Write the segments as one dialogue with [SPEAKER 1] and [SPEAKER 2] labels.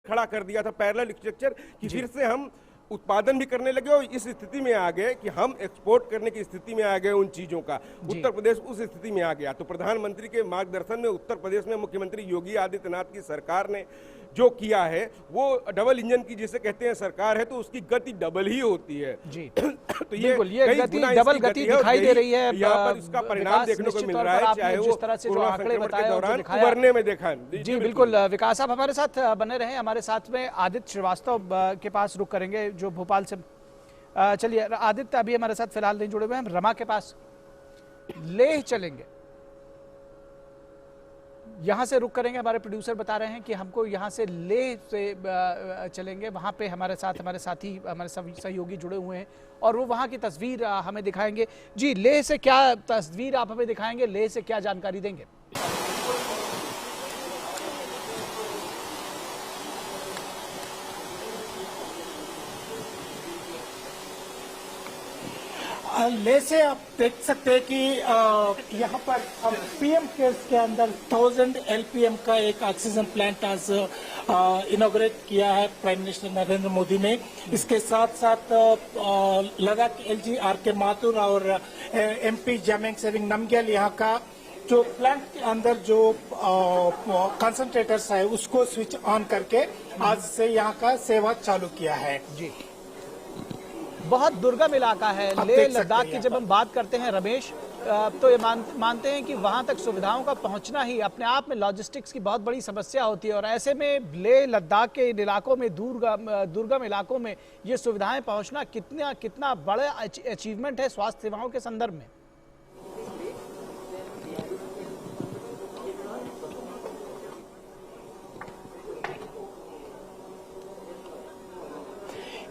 [SPEAKER 1] खड़ा कर दिया था पैरेलल स्ट्रक्चर कि फिर से हम उत्पादन भी करने लगे और इस स्थिति में आ गए कि हम एक्सपोर्ट करने की स्थिति में आ गए उन चीजों का। उत्तर प्रदेश उस स्थिति में आ गया। तो प्रधानमंत्री के मार्गदर्शन में उत्तर प्रदेश में मुख्यमंत्री योगी आदित्यनाथ की सरकार ने जो किया है वो डबल इंजन की जिसे कहते हैं सरकार है, तो उसकी गति डबल ही होती है
[SPEAKER 2] जी।
[SPEAKER 1] तो
[SPEAKER 2] ये गति डबल गति दिखाई दे रही है।
[SPEAKER 1] यहाँ पर इसका परिणाम देखने को मिल रहा है, चाहे वो
[SPEAKER 2] जिस तरह से जो आंकड़े बताए और जो दिखाया
[SPEAKER 1] उभरने में देखा है।
[SPEAKER 2] जी बिल्कुल। विकास आप हमारे साथ बने रहे। हमारे साथ में आदित्य श्रीवास्तव के पास रुक करेंगे जो भोपाल से। चलिए आदित्य अभी हमारे साथ फिलहाल नहीं जुड़े हुए, हम रमा के पास लेह चलेंगे, यहाँ से रुक करेंगे। हमारे प्रोड्यूसर बता रहे हैं कि हमको यहाँ से लेह से चलेंगे, वहाँ पे हमारे साथ हमारे साथी हमारे सहयोगी जुड़े हुए हैं और वो वहाँ की तस्वीर हमें दिखाएंगे। जी, लेह से क्या तस्वीर आप हमें दिखाएंगे, लेह से क्या जानकारी देंगे?
[SPEAKER 3] ले से आप देख सकते हैं कि यहाँ पर पीएम केयर्स के अंदर 1000 एलपीएम का एक ऑक्सीजन प्लांट आज इनॉग्रेट किया है प्राइम मिनिस्टर नरेंद्र मोदी ने। इसके साथ साथ लद्दाख एलजी आर के माथुर और एमपी जामेंग सेरिंग नामग्याल यहाँ का जो प्लांट के अंदर जो कंसंट्रेटर्स है उसको स्विच ऑन करके आज से यहाँ का सेवा चालू किया है।
[SPEAKER 2] जी, बहुत दुर्गम इलाका है लेह लद्दाख की। जब हम बात करते हैं रमेश, तो ये मानते हैं कि वहां तक सुविधाओं का पहुंचना ही अपने आप में लॉजिस्टिक्स की बहुत बड़ी समस्या होती है और ऐसे में लेह लद्दाख के इलाकों में दुर्गम इलाकों में ये सुविधाएं पहुंचना कितना बड़ा अचीवमेंट है स्वास्थ्य सेवाओं के संदर्भ में।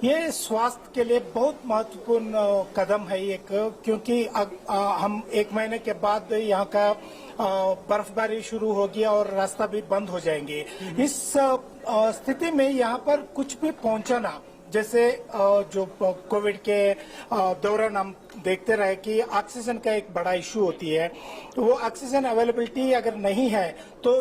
[SPEAKER 3] ये स्वास्थ्य के लिए बहुत महत्वपूर्ण कदम है एक, क्योंकि हम एक महीने के बाद यहाँ का बर्फबारी शुरू होगी और रास्ता भी बंद हो जाएंगे। इस स्थिति में यहाँ पर कुछ भी पहुंचाना, जैसे जो कोविड के दौरान हम देखते रहे कि ऑक्सीजन का एक बड़ा इशू होती है, तो वो ऑक्सीजन अवेलेबिलिटी अगर नहीं है तो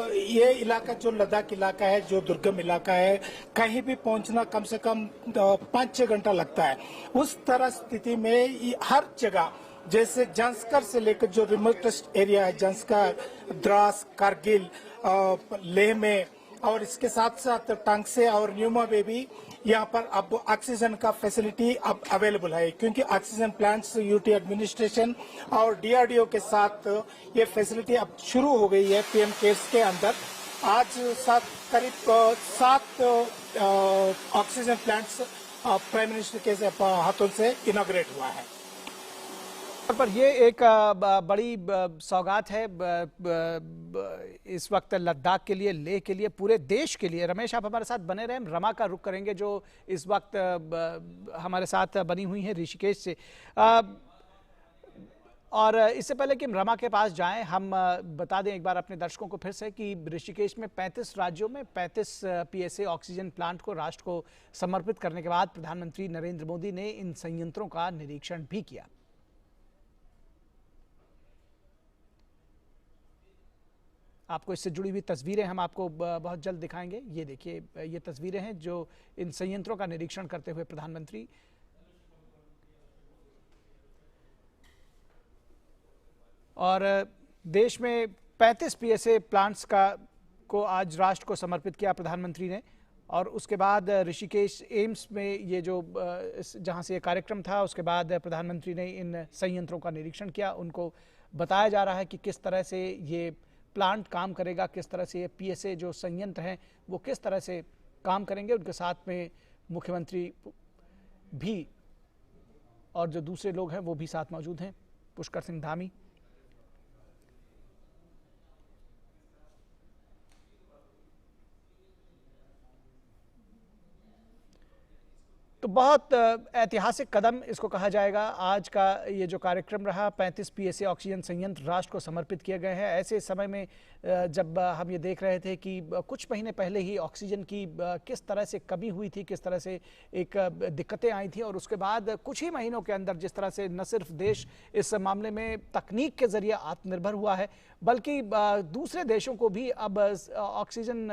[SPEAKER 3] ये इलाका जो लद्दाख इलाका है, जो दुर्गम इलाका है, कहीं भी पहुंचना कम से कम 5-6 घंटा लगता है। उस तरह स्थिति में हर जगह, जैसे जंस्कर से लेकर जो रिमोटेस्ट एरिया है, जंस्कर, द्रास, कारगिल, लेह में और इसके साथ साथ टांगसे और न्यूमा में भी यहाँ पर अब ऑक्सीजन का फैसिलिटी अब अवेलेबल है, क्योंकि ऑक्सीजन प्लांट्स यूटी एडमिनिस्ट्रेशन और डीआरडीओ के साथ ये फैसिलिटी अब शुरू हो गई है पीएम केयर्स के अंदर। आज करीब 7 ऑक्सीजन प्लांट्स प्राइम मिनिस्टर के हाथों से इनॉग्रेट हुआ है।
[SPEAKER 2] पर ये एक बड़ी सौगात है इस वक्त लद्दाख के लिए, लेह के लिए, पूरे देश के लिए। रमेश आप हमारे साथ बने रहें, रमा का रुख करेंगे जो इस वक्त हमारे साथ बनी हुई है ऋषिकेश से। और इससे पहले कि हम रमा के पास जाएं, हम बता दें एक बार अपने दर्शकों को फिर से कि ऋषिकेश में 35 राज्यों में 35 पीएसए ऑक्सीजन प्लांट को राष्ट्र को समर्पित करने के बाद प्रधानमंत्री नरेंद्र मोदी ने इन संयंत्रों का निरीक्षण भी किया। आपको इससे जुड़ी हुई तस्वीरें हम आपको बहुत जल्द दिखाएंगे। ये देखिए, ये तस्वीरें हैं जो इन संयंत्रों का निरीक्षण करते हुए प्रधानमंत्री। और देश में 35 पीएसए प्लांट्स को आज राष्ट्र को समर्पित किया प्रधानमंत्री ने। और उसके बाद ऋषिकेश एम्स में ये जो जहां से ये कार्यक्रम था, उसके बाद प्रधानमंत्री ने इन संयंत्रों का निरीक्षण किया। उनको बताया जा रहा है कि किस तरह से ये प्लांट काम करेगा, किस तरह से ये पीएसए जो संयंत्र हैं वो किस तरह से काम करेंगे। उनके साथ में मुख्यमंत्री भी और जो दूसरे लोग हैं वो भी साथ मौजूद हैं, पुष्कर सिंह धामी। तो बहुत ऐतिहासिक कदम इसको कहा जाएगा। आज का ये जो कार्यक्रम रहा, 35 पीएसए ऑक्सीजन संयंत्र राष्ट्र को समर्पित किए गए हैं। ऐसे समय में जब हम ये देख रहे थे कि कुछ महीने पहले ही ऑक्सीजन की किस तरह से कमी हुई थी, किस तरह से एक दिक्कतें आई थी, और उसके बाद कुछ ही महीनों के अंदर जिस तरह से न सिर्फ देश इस मामले में तकनीक के जरिए आत्मनिर्भर हुआ है, बल्कि दूसरे देशों को भी अब ऑक्सीजन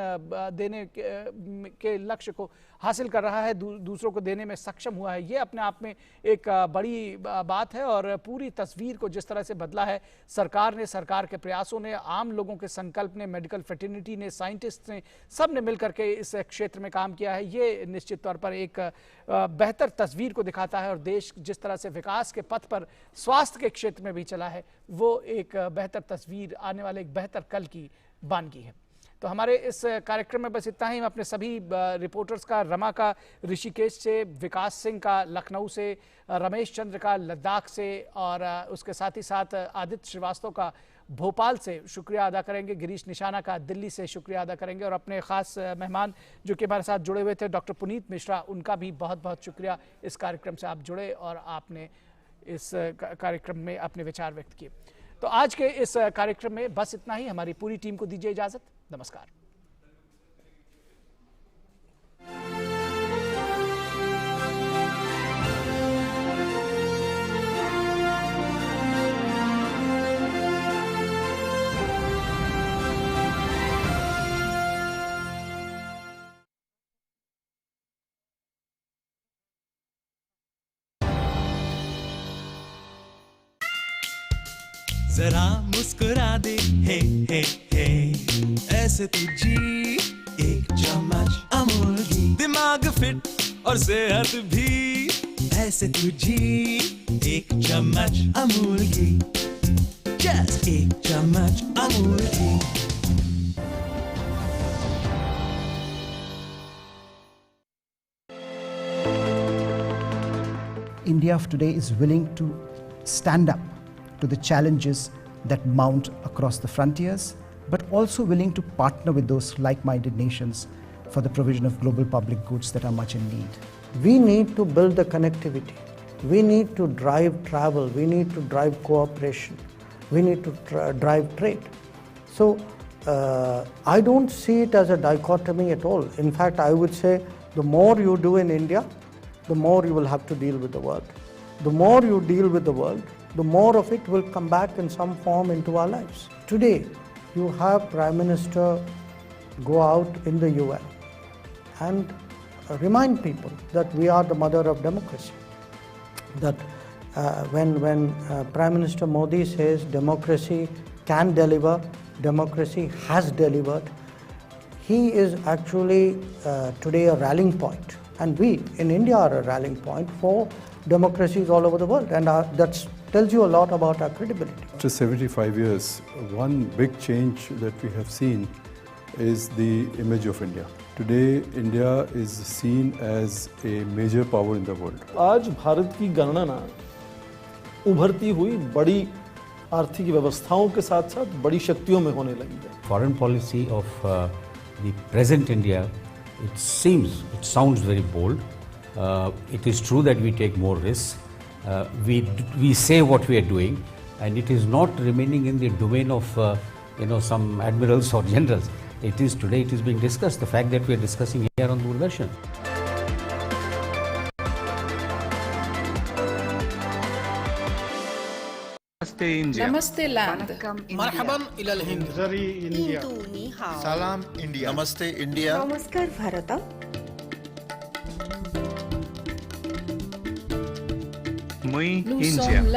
[SPEAKER 2] देने के लक्ष्य को हासिल कर रहा है, दूसरों को देने में सक्षम हुआ है। ये अपने आप में एक बड़ी बात है। और पूरी तस्वीर को जिस तरह से बदला है सरकार ने, सरकार के प्रयासों ने, आम लोगों के संकल्प ने, मेडिकल फ्रेटर्निटी ने, साइंटिस्ट ने, सब ने मिलकर के इस क्षेत्र में काम किया है, ये निश्चित तौर पर एक बेहतर तस्वीर को दिखाता है। और देश जिस तरह से विकास के पथ पर स्वास्थ्य के क्षेत्र में भी चला है, वो एक बेहतर तस्वीर, आने वाले एक बेहतर कल की बानगी है। तो हमारे इस कार्यक्रम में बस इतना ही। मैं अपने सभी रिपोर्टर्स का, रमा का ऋषिकेश से, विकास सिंह का लखनऊ से, रमेश चंद्र का लद्दाख से, और उसके साथ ही साथ आदित्य श्रीवास्तव का भोपाल से शुक्रिया अदा करेंगे, गिरीश निशाना का दिल्ली से शुक्रिया अदा करेंगे, और अपने ख़ास मेहमान जो कि हमारे साथ जुड़े हुए थे डॉक्टर पुनीत मिश्रा, उनका भी बहुत बहुत शुक्रिया। इस कार्यक्रम से आप जुड़े और आपने इस कार्यक्रम में अपने विचार व्यक्त किए। तो आज के इस कार्यक्रम में बस इतना ही। हमारी पूरी टीम को दीजिए इजाजत। नमस्कार।
[SPEAKER 4] जरा मुस्कुरा दे, हे हे हे, ऐसे तुझी एक चम्मच अमूल की, दिमाग फिट और सेहत भी, ऐसे तुझी एक चम्मच अमूल की, जस्ट एक चम्मच अमूल की।
[SPEAKER 5] India of today is willing to stand up to the challenges that mount across the frontiers, but also willing to partner with those like-minded nations for the provision of global public goods that are much in need.
[SPEAKER 6] We need to build the connectivity. We need to drive travel. We need to drive cooperation. We need to drive trade. So I don't see it as a dichotomy at all. In fact, I would say the more you do in India, the more you will have to deal with the world. The more you deal with the world, the more of it will come back in some form into our lives. Today, you have Prime Minister go out in the UN and remind people that we are the mother of democracy. That when Prime Minister Modi says democracy can deliver, democracy has delivered, he is actually today a rallying point. And we in India are a rallying point for democracies all over the world. And that tells you a lot about our credibility.
[SPEAKER 7] After 75 years, one big change that we have seen is the image of India. Today, India is seen as a major power in the world.
[SPEAKER 8] आज भारत की गणना उभरती हुई बड़ी आर्थिक व्यवस्थाओं के साथ साथ बड़ी शक्तियों में होने लगी है।
[SPEAKER 9] Foreign policy of the present India, it sounds very bold. It is true that we take more risks. We say what we are doing, and it is not remaining in the domain of some admirals or generals. It is today. It is being discussed. The fact that we are discussing here on Doordarshan.
[SPEAKER 10] Namaste India.
[SPEAKER 11] Namaste land.
[SPEAKER 10] Marhaban ila al-Hind.
[SPEAKER 3] Zari India.
[SPEAKER 11] Ni hao.
[SPEAKER 10] Salam India.
[SPEAKER 12] Namaste India.
[SPEAKER 11] Namaskar Bharata.
[SPEAKER 10] Muy
[SPEAKER 11] Nous
[SPEAKER 10] India.
[SPEAKER 11] sommes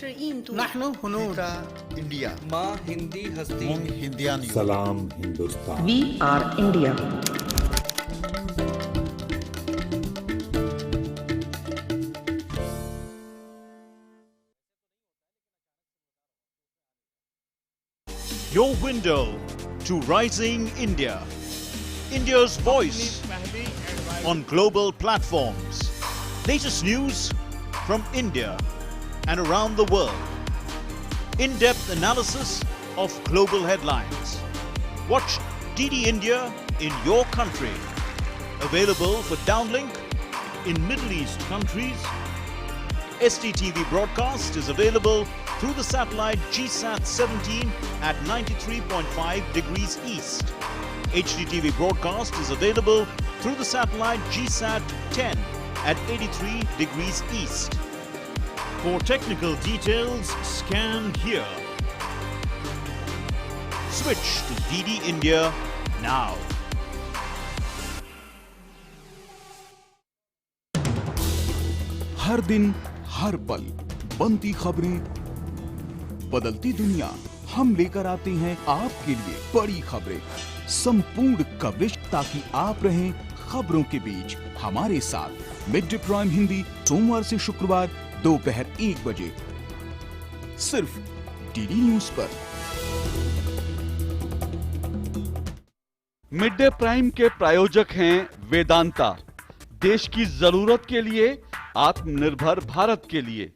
[SPEAKER 11] l'Inde.
[SPEAKER 10] Nahnu Hunud.
[SPEAKER 12] India.
[SPEAKER 4] Ma Hindi Hasti.
[SPEAKER 12] Mung Hindian.
[SPEAKER 13] Salam Hindustan.
[SPEAKER 11] We are India.
[SPEAKER 14] Your window to rising India. India's voice on global platforms. Latest news from India and around the world. In-depth analysis of global headlines. Watch DD India in your country. Available for downlink, in Middle East countries. STTV broadcast is available through the satellite GSAT 17 at 93.5 degrees east. HDTV broadcast is available through the satellite GSAT 10 at 83 degrees east. For technical details, scan here. Switch to DD India now.
[SPEAKER 13] हर दिन हर पल बनती खबरें, बदलती दुनिया, हम लेकर आते हैं आपके लिए बड़ी खबरें, संपूर्ण कवरेज ताकि आप रहें खबरों के बीच हमारे साथ। मिड डे प्राइम हिंदी सोमवार से शुक्रवार दोपहर 1 बजे सिर्फ डीडी न्यूज पर।
[SPEAKER 15] मिड डे प्राइम के प्रायोजक हैं वेदांता, देश की जरूरत के लिए, आत्मनिर्भर भारत के लिए।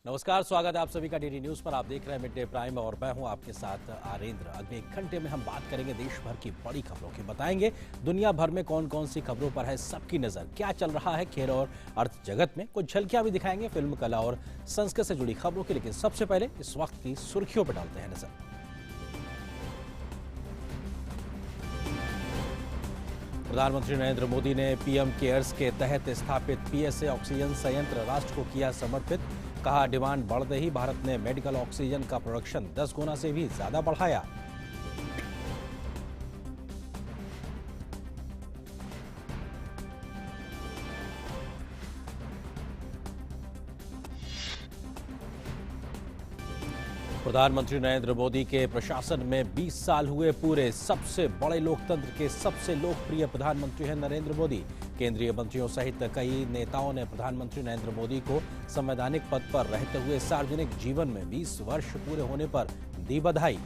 [SPEAKER 16] नमस्कार, स्वागत है आप सभी का डीडी न्यूज पर। आप देख रहे हैं मिड डे प्राइम और मैं हूं आपके साथ आरेंद्र। अगले 1 घंटे में हम बात करेंगे देश भर की बड़ी खबरों की, बताएंगे दुनिया भर में कौन कौन सी खबरों पर है सबकी नजर, क्या चल रहा है खेल और अर्थ जगत में, कुछ झलकियां भी दिखाएंगे फिल्म, कला और संस्कृति से जुड़ी खबरों की। लेकिन सबसे पहले इस वक्त की सुर्खियों पर डालते हैं नजर। प्रधानमंत्री नरेंद्र मोदी ने पीएम केयर्स के तहत स्थापित पीएसए ऑक्सीजन संयंत्र राष्ट्र को किया समर्पित। कहा, डिमांड बढ़ते ही भारत ने मेडिकल ऑक्सीजन का प्रोडक्शन 10 गुना से भी ज्यादा बढ़ाया। प्रधानमंत्री नरेंद्र मोदी के प्रशासन में 20 साल हुए पूरे। सबसे बड़े लोकतंत्र के सबसे लोकप्रिय प्रधानमंत्री हैं नरेंद्र मोदी। केंद्रीय मंत्रियों सहित कई नेताओं ने प्रधानमंत्री नरेंद्र मोदी को संवैधानिक पद पर रहते हुए सार्वजनिक जीवन में 20 वर्ष पूरे होने पर दी बधाई।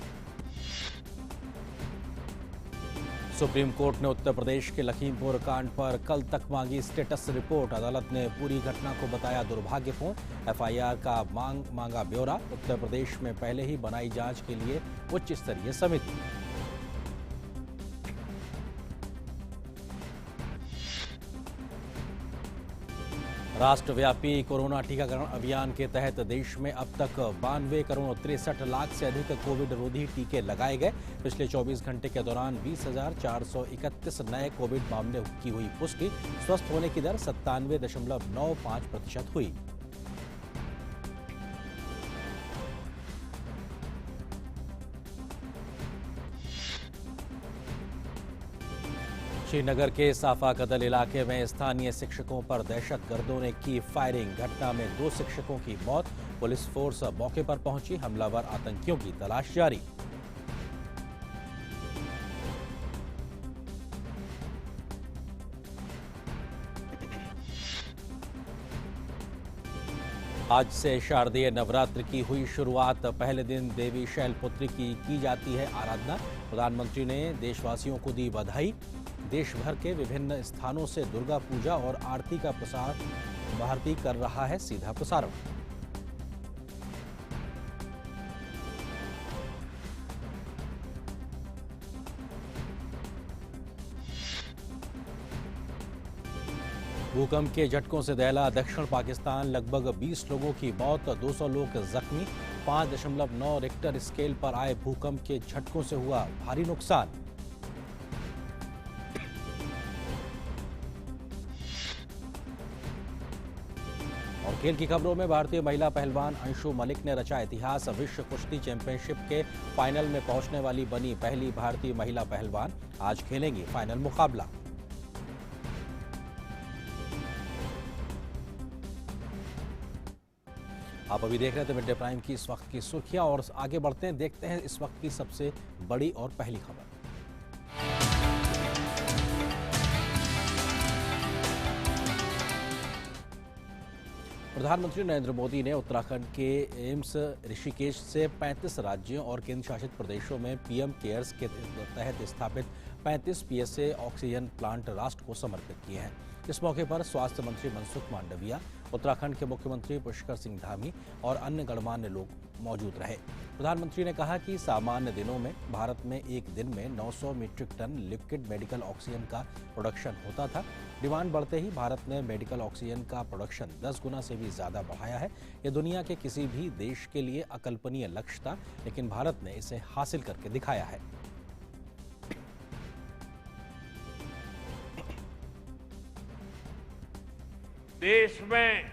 [SPEAKER 16] सुप्रीम कोर्ट ने उत्तर प्रदेश के लखीमपुर कांड पर कल तक मांगी स्टेटस रिपोर्ट। अदालत ने पूरी घटना को बताया दुर्भाग्यपूर्ण। एफआईआर का मांगा ब्यौरा। उत्तर प्रदेश में पहले ही बनाई जांच के लिए उच्च स्तरीय समिति। राष्ट्रव्यापी कोरोना टीकाकरण अभियान के तहत देश में अब तक 92 करोड़ 63 लाख से अधिक कोविड रोधी टीके लगाए गए। पिछले 24 घंटे के दौरान 20,431 नए कोविड मामले की हुई पुष्टि। स्वस्थ होने की दर 97.95% हुई। श्रीनगर के साफा कदल इलाके में स्थानीय शिक्षकों पर दहशतगर्दों ने की फायरिंग। घटना में 2 शिक्षकों की मौत। पुलिस फोर्स मौके पर पहुंची। हमलावर आतंकियों की तलाश जारी। आज से शारदीय नवरात्र की हुई शुरुआत। पहले दिन देवी शैलपुत्री की जाती है आराधना। प्रधानमंत्री ने देशवासियों को दी बधाई। देश भर के विभिन्न स्थानों से दुर्गा पूजा और आरती का प्रसार भारती कर रहा है सीधा प्रसारण। भूकंप के झटकों से दहला दक्षिण पाकिस्तान। लगभग 20 लोगों की मौत, 200 लोग जख्मी। 5.9 रिक्टर स्केल पर आए भूकंप के झटकों से हुआ भारी नुकसान। और खेल की खबरों में भारतीय महिला पहलवान अंशु मलिक ने रचा इतिहास। विश्व कुश्ती चैंपियनशिप के फाइनल में पहुंचने वाली बनी पहली भारतीय महिला पहलवान। आज खेलेंगी फाइनल मुकाबला। आप अभी देख रहे थे मिड डे प्राइम की इस वक्त की सुर्खियां और आगे बढ़ते हैं, देखते हैं इस वक्त की सबसे बड़ी और पहली खबर। प्रधानमंत्री नरेंद्र मोदी ने उत्तराखंड के एम्स ऋषिकेश से 35 राज्यों और केंद्र शासित प्रदेशों में पीएम केयर्स के तहत स्थापित 35 पीएसए ऑक्सीजन प्लांट राष्ट्र को समर्पित किए हैं। इस मौके पर स्वास्थ्य मंत्री मनसुख मांडविया, उत्तराखंड के मुख्यमंत्री पुष्कर सिंह धामी और अन्य गणमान्य लोग मौजूद रहे। प्रधानमंत्री ने कहा कि सामान्य दिनों में भारत में एक दिन में 900 metric ton liquid medical oxygen का प्रोडक्शन होता था। डिमांड बढ़ते ही भारत ने मेडिकल ऑक्सीजन का प्रोडक्शन 10 गुना से भी ज्यादा बढ़ाया है। यह दुनिया के किसी भी देश के लिए अकल्पनीय लक्ष्य था, लेकिन भारत ने इसे हासिल करके दिखाया है।
[SPEAKER 17] देश में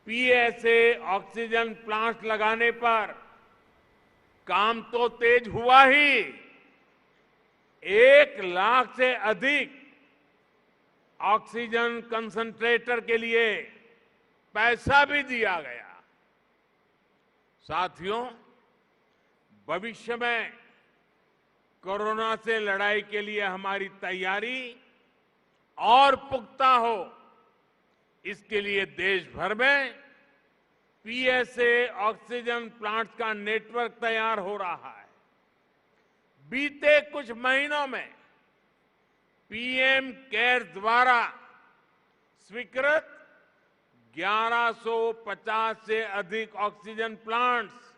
[SPEAKER 17] पीएसए ऑक्सीजन प्लांट लगाने पर काम तो तेज हुआ ही, 1 लाख से अधिक ऑक्सीजन कंसंट्रेटर के लिए पैसा भी दिया गया। साथियों, भविष्य में कोरोना से लड़ाई के लिए हमारी तैयारी और पुख्ता हो, इसके लिए देश भर में पीएसए ऑक्सीजन प्लांट्स का नेटवर्क तैयार हो रहा है। बीते कुछ महीनों में पीएम केयर द्वारा स्वीकृत 1150 से अधिक ऑक्सीजन प्लांट्स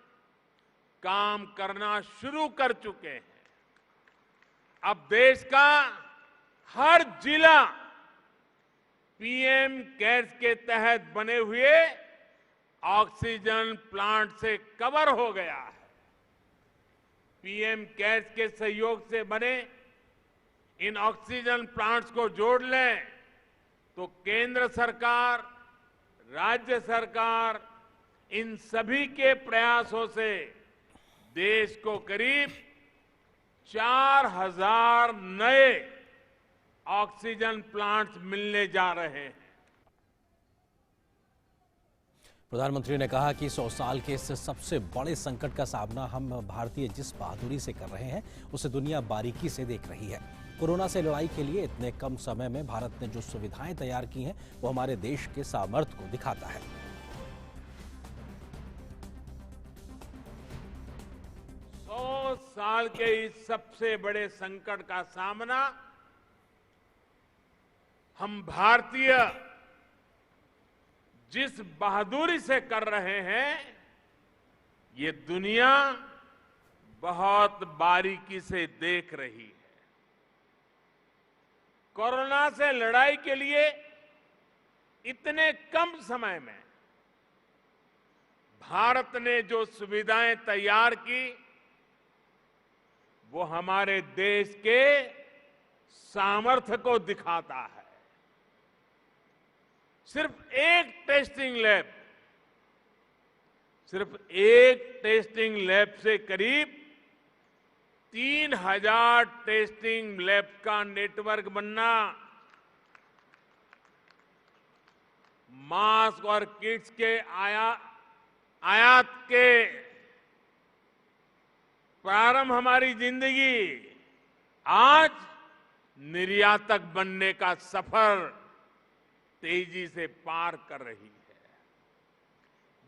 [SPEAKER 17] काम करना शुरू कर चुके हैं। अब देश का हर जिला पीएम केयर्स के तहत बने हुए ऑक्सीजन प्लांट से कवर हो गया है। पीएम केयर्स के सहयोग से बने इन ऑक्सीजन प्लांट्स को जोड़ लें तो केंद्र सरकार, राज्य सरकार, इन सभी के प्रयासों से देश को करीब 4000 नए ऑक्सीजन प्लांट्स मिलने जा रहे हैं।
[SPEAKER 16] प्रधानमंत्री ने कहा कि 100 साल के इस सबसे बड़े संकट का सामना हम भारतीय जिस बहादुरी से कर रहे हैं, उसे दुनिया बारीकी से देख रही है। कोरोना से लड़ाई के लिए इतने कम समय में भारत ने जो सुविधाएं तैयार की हैं, वो हमारे देश के सामर्थ्य को दिखाता है।
[SPEAKER 17] साल के इस सबसे बड़े संकट का सामना हम भारतीय जिस बहादुरी से कर रहे हैं, ये दुनिया बहुत बारीकी से देख रही है। कोरोना से लड़ाई के लिए इतने कम समय में भारत ने जो सुविधाएं तैयार की, वो हमारे देश के सामर्थ्य को दिखाता है। सिर्फ एक टेस्टिंग लैब से करीब 3000 टेस्टिंग लैब का नेटवर्क बनना, मास्क और किट्स के आयात के प्रारंभ, हमारी जिंदगी आज निर्यातक बनने का सफर तेजी से पार कर रही है।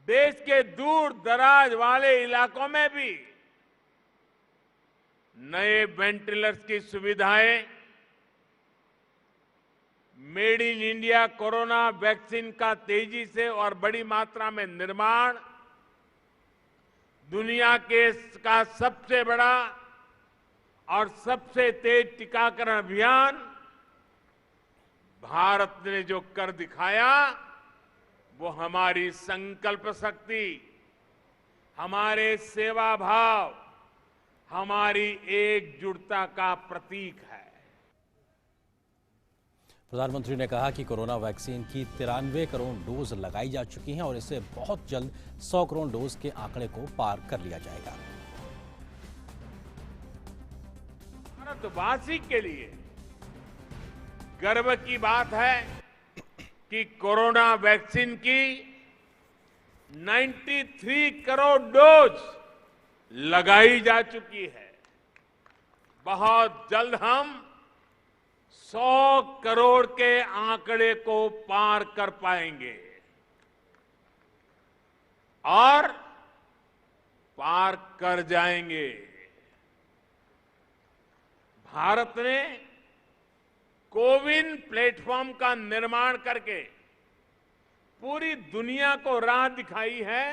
[SPEAKER 17] देश के दूर दराज वाले इलाकों में भी नए वेंटिलेटर्स की सुविधाएं, made in India corona vaccine का तेजी से और बड़ी मात्रा में निर्माण, दुनिया का सबसे बड़ा और सबसे तेज टीकाकरण अभियान भारत ने जो कर दिखाया, वो हमारी संकल्प शक्ति, हमारे सेवा भाव, हमारी एकजुटता का प्रतीक है।
[SPEAKER 16] प्रधानमंत्री ने कहा कि कोरोना वैक्सीन की 93 करोड़ डोज लगाई जा चुकी हैं और इसे बहुत जल्द 100 करोड़ डोज के आंकड़े को पार कर लिया जाएगा।
[SPEAKER 17] भारतवासी के लिए गर्व की बात है कि कोरोना वैक्सीन की 93 करोड़ डोज लगाई जा चुकी है। बहुत जल्द हम 100 करोड़ के आंकड़े को पार कर पाएंगे और पार कर जाएंगे। भारत ने कोविन प्लेटफॉर्म का निर्माण करके पूरी दुनिया को राह दिखाई है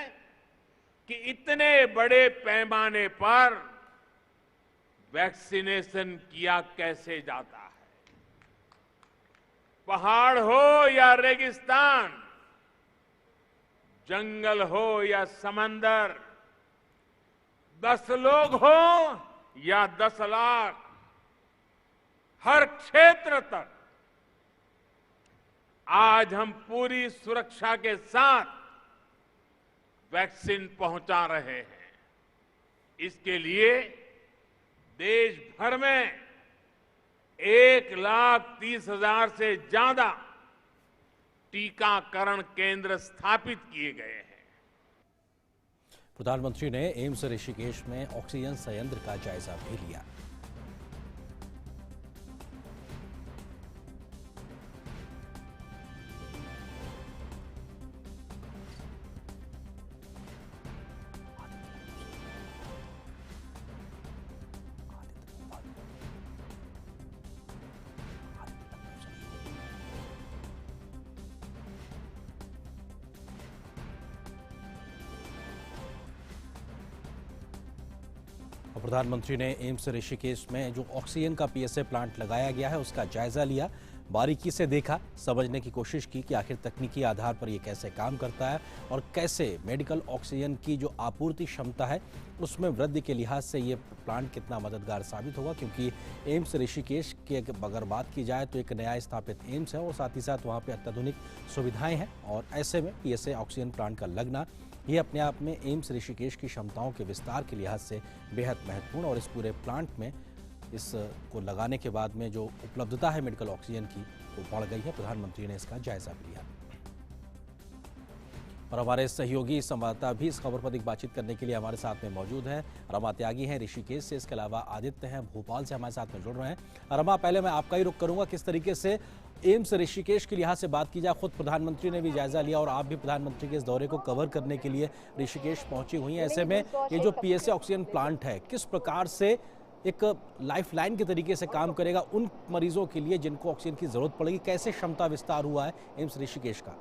[SPEAKER 17] कि इतने बड़े पैमाने पर वैक्सीनेशन किया कैसे जाता है। पहाड़ हो या रेगिस्तान, जंगल हो या समंदर, 10 लोग हो या 10 लाख, हर क्षेत्र तक आज हम पूरी सुरक्षा के साथ वैक्सीन पहुंचा रहे हैं। इसके लिए देश भर में 1,30,000 से ज्यादा टीकाकरण केंद्र स्थापित किए गए हैं।
[SPEAKER 16] प्रधानमंत्री ने एम्स ऋषिकेश में ऑक्सीजन संयंत्र का जायजा भी लिया। प्रधानमंत्री ने एम्स ऋषिकेश में जो ऑक्सीजन का पीएसए प्लांट लगाया गया है उसका जायजा लिया, बारीकी से देखा, समझने की कोशिश की कि आखिर तकनीकी आधार पर ये कैसे काम करता है और कैसे मेडिकल ऑक्सीजन की जो आपूर्ति क्षमता है उसमें वृद्धि के लिहाज से ये प्लांट कितना मददगार साबित होगा। क्योंकि एम्स ऋषिकेश की अगर बात की जाए तो एक नया स्थापित एम्स है और साथ ही साथ वहाँ पर अत्याधुनिक सुविधाएं हैं और ऐसे में पीएसए ऑक्सीजन प्लांट का लगना ये अपने आप में एम्स ऋषिकेश की क्षमताओं के विस्तार के लिहाज से बेहद महत्वपूर्ण और इस पूरे प्लांट में इसको लगाने के बाद में जो उपलब्धता है मेडिकल ऑक्सीजन की वो बढ़ गई है। प्रधानमंत्री ने इसका जायजा लिया और हमारे सहयोगी संवाददाता भी इस खबर पर अधिक बातचीत करने के लिए हमारे साथ में मौजूद हैं। रमा त्यागी हैं ऋषिकेश से, इसके अलावा आदित्य हैं भोपाल से हमारे साथ में जुड़ रहे हैं। रमा, पहले मैं आपका ही रुख करूंगा, किस तरीके से एम्स ऋषिकेश के लिहाज से बात की जाए, खुद प्रधानमंत्री ने भी जायजा लिया और आप भी प्रधानमंत्री के इस दौरे को कवर करने के लिए ऋषिकेश पहुंची हुई हैं। ऐसे में ये जो पीएसए ऑक्सीजन प्लांट है किस प्रकार से एक लाइफलाइन के तरीके से काम करेगा उन मरीजों के लिए जिनको ऑक्सीजन की जरूरत पड़ेगी, कैसे क्षमता विस्तार हुआ है एम्स ऋषिकेश का?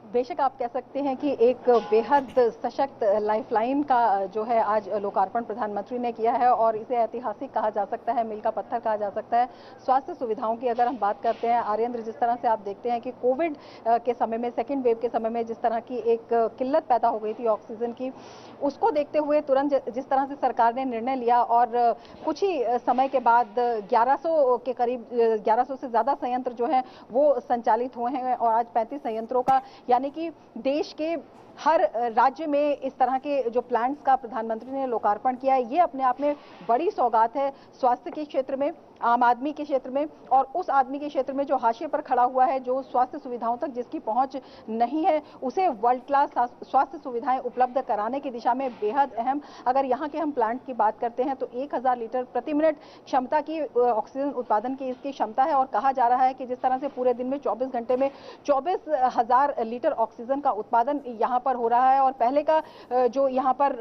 [SPEAKER 18] बेशक आप कह सकते हैं कि एक बेहद सशक्त लाइफलाइन का जो है आज लोकार्पण प्रधानमंत्री ने किया है और इसे ऐतिहासिक कहा जा सकता है, मील का पत्थर कहा जा सकता है। स्वास्थ्य सुविधाओं की अगर हम बात करते हैं आर्येंद्र, जिस तरह से आप देखते हैं कि कोविड के समय में, सेकेंड वेव के समय में जिस तरह की एक किल्लत पैदा हो गई थी ऑक्सीजन की, उसको देखते हुए तुरंत जिस तरह से सरकार ने निर्णय लिया और कुछ ही समय के बाद 1100 के करीब 1100 से ज़्यादा संयंत्र जो हैं वो संचालित हुए हैं और आज 35 संयंत्रों का यानी कि देश के हर राज्य में इस तरह के जो प्लांट्स का प्रधानमंत्री ने लोकार्पण किया है। ये अपने आप में बड़ी सौगात है स्वास्थ्य के क्षेत्र में, आम आदमी के क्षेत्र में और उस आदमी के क्षेत्र में जो हाशिए पर खड़ा हुआ है, जो स्वास्थ्य सुविधाओं तक जिसकी पहुंच नहीं है, उसे वर्ल्ड क्लास स्वास्थ्य सुविधाएं उपलब्ध कराने की दिशा में बेहद अहम। अगर यहाँ के हम प्लांट की बात करते हैं तो 1000 लीटर प्रति मिनट क्षमता की ऑक्सीजन उत्पादन की इसकी क्षमता है और कहा जा रहा है कि जिस तरह से पूरे दिन में 24 घंटे में 24,000 लीटर ऑक्सीजन का उत्पादन यहाँ पर हो रहा है और पहले का जो यहाँ पर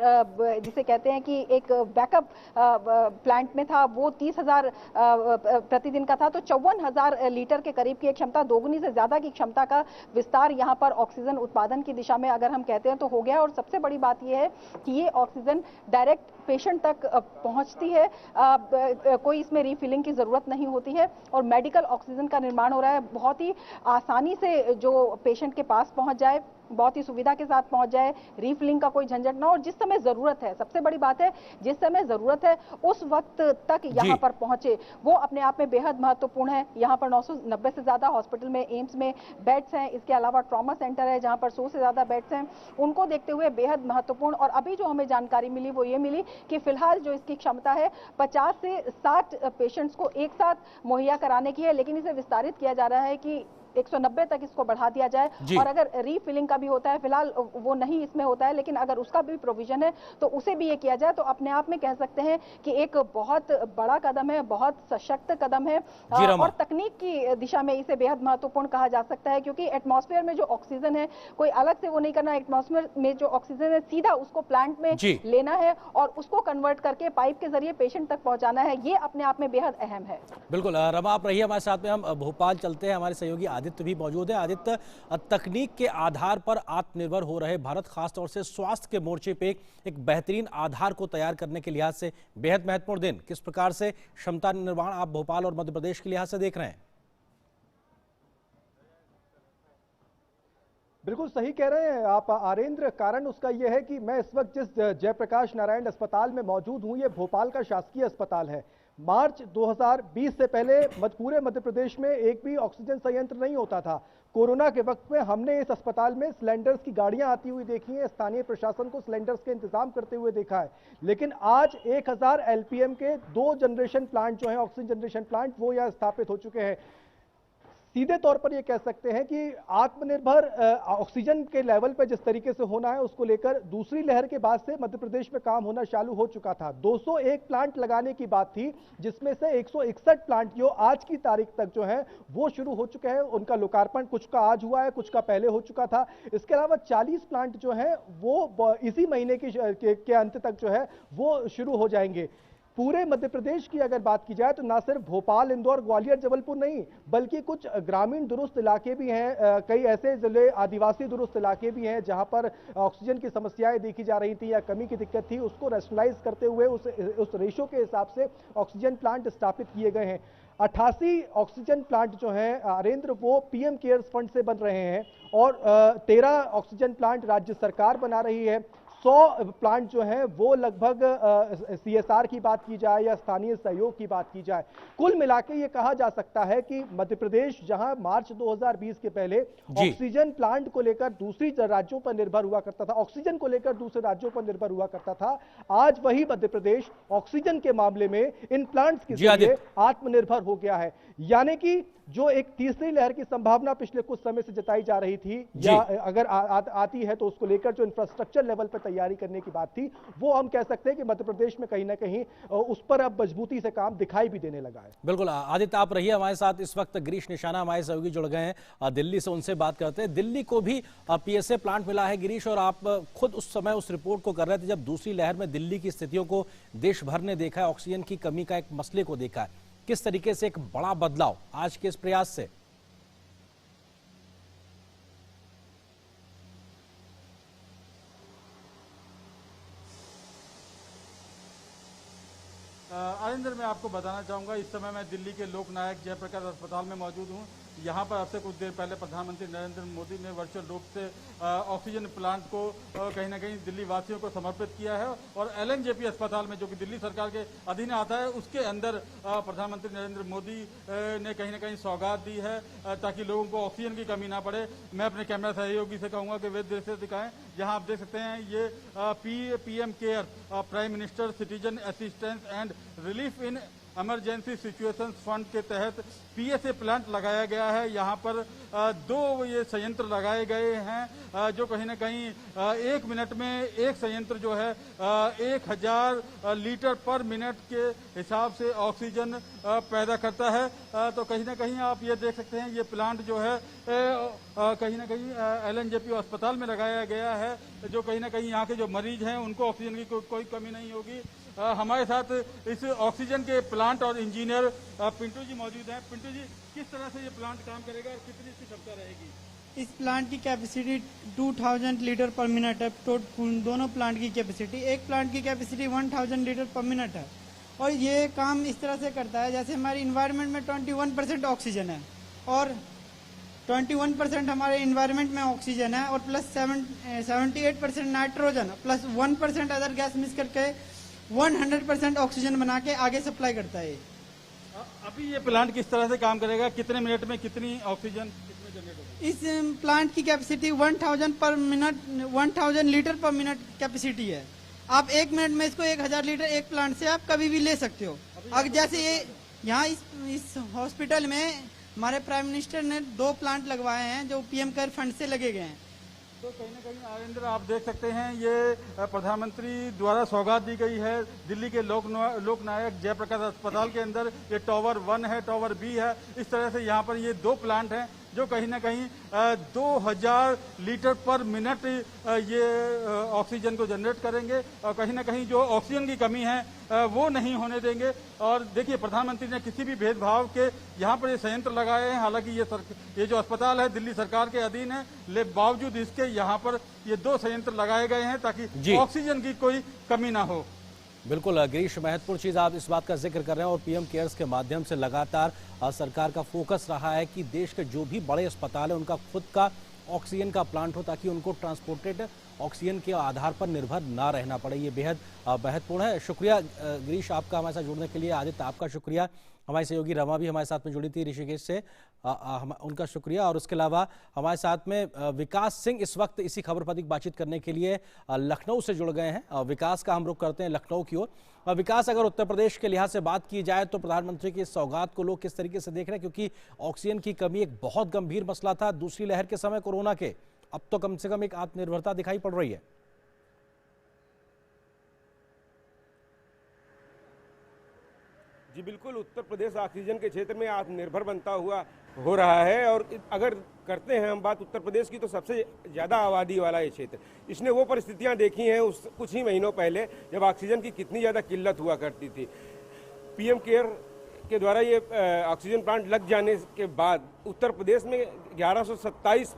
[SPEAKER 18] जिसे कहते हैं कि एक बैकअप प्लांट में था वो 30,000 प्रतिदिन का था, तो 54,000 लीटर के करीब की एक क्षमता, दोगुनी से ज्यादा की क्षमता का विस्तार यहाँ पर ऑक्सीजन उत्पादन की दिशा में अगर हम कहते हैं तो हो गया। और सबसे बड़ी बात यह है कि ये ऑक्सीजन डायरेक्ट पेशेंट तक पहुंचती है, कोई इसमें रीफिलिंग की जरूरत नहीं होती है और मेडिकल ऑक्सीजन का निर्माण हो रहा है बहुत ही आसानी से, जो पेशेंट के पास पहुंच जाए, बहुत ही सुविधा के साथ पहुंच जाए, रीफिलिंग का कोई झंझट ना और जिस समय जरूरत है, सबसे बड़ी बात है जिस समय जरूरत है उस वक्त तक यहाँ पर पहुंचे, वो अपने आप में बेहद महत्वपूर्ण है। यहाँ पर 990 से ज्यादा हॉस्पिटल में, एम्स में बेड्स हैं, इसके अलावा ट्रॉमा सेंटर है जहाँ पर 100 से ज्यादा बेड्स हैं, उनको देखते हुए बेहद महत्वपूर्ण। और अभी जो हमें जानकारी मिली वो ये मिली कि फिलहाल जो इसकी क्षमता है 50 से 60 पेशेंट्स को एक साथ मुहैया कराने की है, लेकिन इसे विस्तारित किया जा रहा है कि 190 तक इसको बढ़ा दिया जाए, और अगर रीफिलिंग का भी होता है, फिलहाल वो नहीं इसमें होता है, लेकिन अगर उसका भी प्रोविजन है तो उसे भी ये किया जाए, तो अपने आप में कह सकते हैं कि एक बहुत बड़ा कदम है, बहुत सशक्त कदम है, और तकनीक की दिशा में इसे बेहद महत्वपूर्ण कहा जा सकता है, क्योंकि एटमॉस्फेयर में जो ऑक्सीजन है कोई अलग से वो नहीं करना, एटमॉस्फेयर में जो ऑक्सीजन है सीधा उसको प्लांट में लेना है और उसको कन्वर्ट करके पाइप के जरिए पेशेंट तक पहुंचाना है। ये अपने आप में बेहद अहम है।
[SPEAKER 16] बिल्कुल रमा, आप रहिए हमारे साथ में, हम भोपाल चलते हैं, हमारे सहयोगी आदित्य भी मौजूद है। आदित्य, तकनीक के आधार पर आत्मनिर्भर हो रहे भारत खासतौर से स्वास्थ्य के मोर्चे पे एक बेहतरीन आधार को तैयार करने के लिहाज से बेहद महत्वपूर्ण दिन, किस प्रकार से क्षमता निर्माण आप भोपाल और मध्य प्रदेश के लिहाज से देख रहे हैं?
[SPEAKER 19] बिल्कुल सही कह रहे हैं आप आरेंद्र। कारण उसका यह है कि मैं इस वक्त जिस जयप्रकाश नारायण अस्पताल में मौजूद हूं, ये भोपाल का शासकीय अस्पताल है। मार्च 2020 से पहले पूरे मध्य प्रदेश में एक भी ऑक्सीजन संयंत्र नहीं होता था। कोरोना के वक्त में हमने इस अस्पताल में सिलेंडर्स की गाड़ियां आती हुई देखी हैं, स्थानीय प्रशासन को सिलेंडर्स के इंतजाम करते हुए देखा है। लेकिन आज 1000 LPM के 2 जनरेशन प्लांट जो हैं, ऑक्सीजन जनरेशन प्लांट, वो यहाँ स्थापित हो चुके हैं। सीधे तौर पर ये कह सकते हैं कि आत्मनिर्भर ऑक्सीजन के लेवल पर जिस तरीके से होना है, उसको लेकर दूसरी लहर के बाद से मध्य प्रदेश में काम होना चालू हो चुका था। 201 प्लांट लगाने की बात थी, जिसमें से 161 प्लांट जो आज की तारीख तक जो है वो शुरू हो चुके हैं। उनका लोकार्पण कुछ का आज हुआ है, कुछ का पहले हो चुका था। इसके अलावा 40 प्लांट जो है वो इसी महीने के अंत तक जो है वो शुरू हो जाएंगे। पूरे मध्य प्रदेश की अगर बात की जाए तो ना सिर्फ भोपाल, इंदौर, ग्वालियर, जबलपुर नहीं, बल्कि कुछ ग्रामीण दुरुस्त इलाके भी हैं, कई ऐसे जिले आदिवासी दुरुस्त इलाके भी हैं जहां पर ऑक्सीजन की समस्याएं देखी जा रही थी या कमी की दिक्कत थी। उसको रैशनलाइज करते हुए उस रेशो के हिसाब से ऑक्सीजन प्लांट स्थापित किए गए हैं। 88 ऑक्सीजन प्लांट जो हैं आरेंद्र, वो PM केयर्स फंड से बन रहे हैं और 13 ऑक्सीजन प्लांट राज्य सरकार बना रही है। 100 प्लांट जो हैं वो लगभग CSR की बात की जाए या स्थानीय सहयोग की बात की जाए, कुल मिलाके ये कहा जा सकता है कि मध्य प्रदेश जहां मार्च 2020 के पहले ऑक्सीजन प्लांट को लेकर दूसरी राज्यों पर निर्भर हुआ करता था, ऑक्सीजन को लेकर दूसरे राज्यों पर निर्भर हुआ करता था, आज वही मध्य प्रदेश ऑक्सीजन के मामले में इन प्लांट्स के जरिए आत्मनिर्भर हो गया है। यानी कि जो एक तीसरी लहर की संभावना पिछले कुछ समय से जताई जा रही थी या अगर आती है तो उसको लेकर जो इंफ्रास्ट्रक्चर लेवल पर तैयारी करने की बात थी, वो हम कह सकते हैं कि मध्य प्रदेश में कहीं ना कहीं उस पर अब मजबूती से काम दिखाई भी देने लगा है।
[SPEAKER 16] बिल्कुल आदित्य, आप रहिए हमारे साथ। इस वक्त गिरीश निशाना हमारे सहयोगी जुड़ गए हैं दिल्ली से, उनसे बात करते हैं। दिल्ली को भी PSA प्लांट मिला है गिरीश, और आप खुद उस समय उस रिपोर्ट को कर रहे थे जब दूसरी लहर में दिल्ली की स्थितियों को देश भर ने देखा है, ऑक्सीजन की कमी का एक मसले को देखा है। किस तरीके से एक बड़ा बदलाव आज के इस प्रयास से?
[SPEAKER 20] आरिंदर, मैं आपको बताना चाहूँगा, इस समय मैं दिल्ली के लोकनायक जयप्रकाश अस्पताल में मौजूद हूँ। यहाँ पर अब से कुछ देर पहले प्रधानमंत्री नरेंद्र मोदी ने वर्चुअल रूप से ऑक्सीजन प्लांट को कहीं ना कहीं दिल्ली वासियों को समर्पित किया है, और LNJP अस्पताल में, जो कि दिल्ली सरकार के अधीन आता है, उसके अंदर प्रधानमंत्री नरेंद्र मोदी ने कहीं ना कहीं सौगात दी है ताकि लोगों को ऑक्सीजन की कमी ना पड़े। मैं अपने कैमरा सहयोगी से कहूँगा कि वे दृश्य दिखाएं, जहाँ आप देख सकते हैं ये PM care, prime minister citizen assistance and relief in emergency situations fund के तहत PSA प्लांट लगाया गया है। यहाँ पर 2 ये संयंत्र लगाए गए हैं जो कहीं ना कहीं 1 मिनट में एक संयंत्र जो है 1000 लीटर पर मिनट के हिसाब से ऑक्सीजन पैदा करता है। तो कहीं ना कहीं आप ये देख सकते हैं, ये प्लांट जो है कहीं ना कहीं LNJP अस्पताल में लगाया गया है, जो कहीं ना कहीं यहाँ के जो मरीज हैं उनको ऑक्सीजन की कोई कमी नहीं होगी। हमारे साथ इस ऑक्सीजन के प्लांट और इंजीनियर पिंटू जी मौजूद हैं। पिंटू जी, किस तरह से ये प्लांट काम करेगा और कितनी इसकी क्षमता रहेगी?
[SPEAKER 21] इस प्लांट की कैपेसिटी 2000 लीटर पर मिनट है। दोनों प्लांट की कैपेसिटी, एक प्लांट की कैपेसिटी 1000 लीटर पर मिनट है, और ये काम इस तरह से करता है जैसे हमारी इन्वायरमेंट में 21% ऑक्सीजन है और 21% हमारे इन्वायरमेंट में ऑक्सीजन है, और plus 78% nitrogen plus 1% other gas mix करके 100% ऑक्सीजन बना के आगे सप्लाई करता है।
[SPEAKER 20] अभी ये प्लांट किस तरह से काम करेगा? कितने मिनट में कितनी ऑक्सीजन जनरेट होगी?
[SPEAKER 21] इस प्लांट की कैपेसिटी 1000 लीटर पर मिनट कैपेसिटी है। आप 1 मिनट में इसको 1000 लीटर एक प्लांट से आप कभी भी ले सकते हो। अगर जैसे ये यहाँ इस हॉस्पिटल में हमारे प्राइम मिनिस्टर ने 2 प्लांट लगवाए हैं जो पीएम केयर फंड से लगे गए हैं।
[SPEAKER 20] तो कहीं ना कहीं आरेंद्र आप देख सकते हैं ये प्रधानमंत्री द्वारा सौगात दी गई है दिल्ली के लोकनायक जयप्रकाश अस्पताल के अंदर। ये टावर 1 है, टावर B है। इस तरह से यहाँ पर ये 2 प्लांट हैं जो कहीं ना कहीं 2000 लीटर पर मिनट ये ऑक्सीजन को जनरेट करेंगे और कहीं ना कहीं जो ऑक्सीजन की कमी है वो नहीं होने देंगे। और देखिए प्रधानमंत्री ने किसी भी भेदभाव के यहाँ पर ये संयंत्र लगाए हैं। हालांकि ये जो अस्पताल है दिल्ली सरकार के अधीन है, लेकिन बावजूद इसके यहाँ पर ये 2 संयंत्र लगाए गए हैं ताकि ऑक्सीजन की कोई कमी ना हो।
[SPEAKER 16] बिल्कुल गिरीश, महत्वपूर्ण चीज़ आप इस बात का जिक्र कर रहे हैं और पीएम केयर्स के माध्यम से लगातार सरकार का फोकस रहा है कि देश के जो भी बड़े अस्पताल है उनका खुद का ऑक्सीजन का प्लांट हो ताकि उनको ट्रांसपोर्टेड ऑक्सीजन के आधार पर निर्भर ना रहना पड़े। ये बेहद महत्वपूर्ण है। शुक्रिया गिरीश आपका हमारे साथ जुड़ने के लिए। आदित्य आपका शुक्रिया। हमारी सहयोगी रमा भी हमारे साथ में जुड़ी थी ऋषिकेश से, उनका शुक्रिया। और उसके अलावा हमारे साथ में विकास सिंह इस वक्त इसी खबर पर बातचीत करने के लिए लखनऊ से जुड़ गए हैं। विकास का हम रुख करते हैं लखनऊ की ओर। विकास, अगर उत्तर प्रदेश के लिहाज से बात की जाए तो प्रधानमंत्री की इस सौगात को लोग किस तरीके से देख रहे हैं, क्योंकि ऑक्सीजन की कमी एक बहुत गंभीर मसला था दूसरी लहर के समय कोरोना के, अब तो कम से कम एक आत्मनिर्भरता दिखाई पड़ रही है।
[SPEAKER 1] जी बिल्कुल, उत्तर प्रदेश ऑक्सीजन के क्षेत्र में आत्मनिर्भर बनता हुआ हो रहा है। और अगर करते हैं हम बात उत्तर प्रदेश की तो सबसे ज़्यादा आबादी वाला ये क्षेत्र, इसने वो परिस्थितियां देखी हैं उस कुछ ही महीनों पहले जब ऑक्सीजन की कितनी ज़्यादा किल्लत हुआ करती थी। पीएम केयर के द्वारा ये ऑक्सीजन प्लांट लग जाने के बाद उत्तर प्रदेश में 1127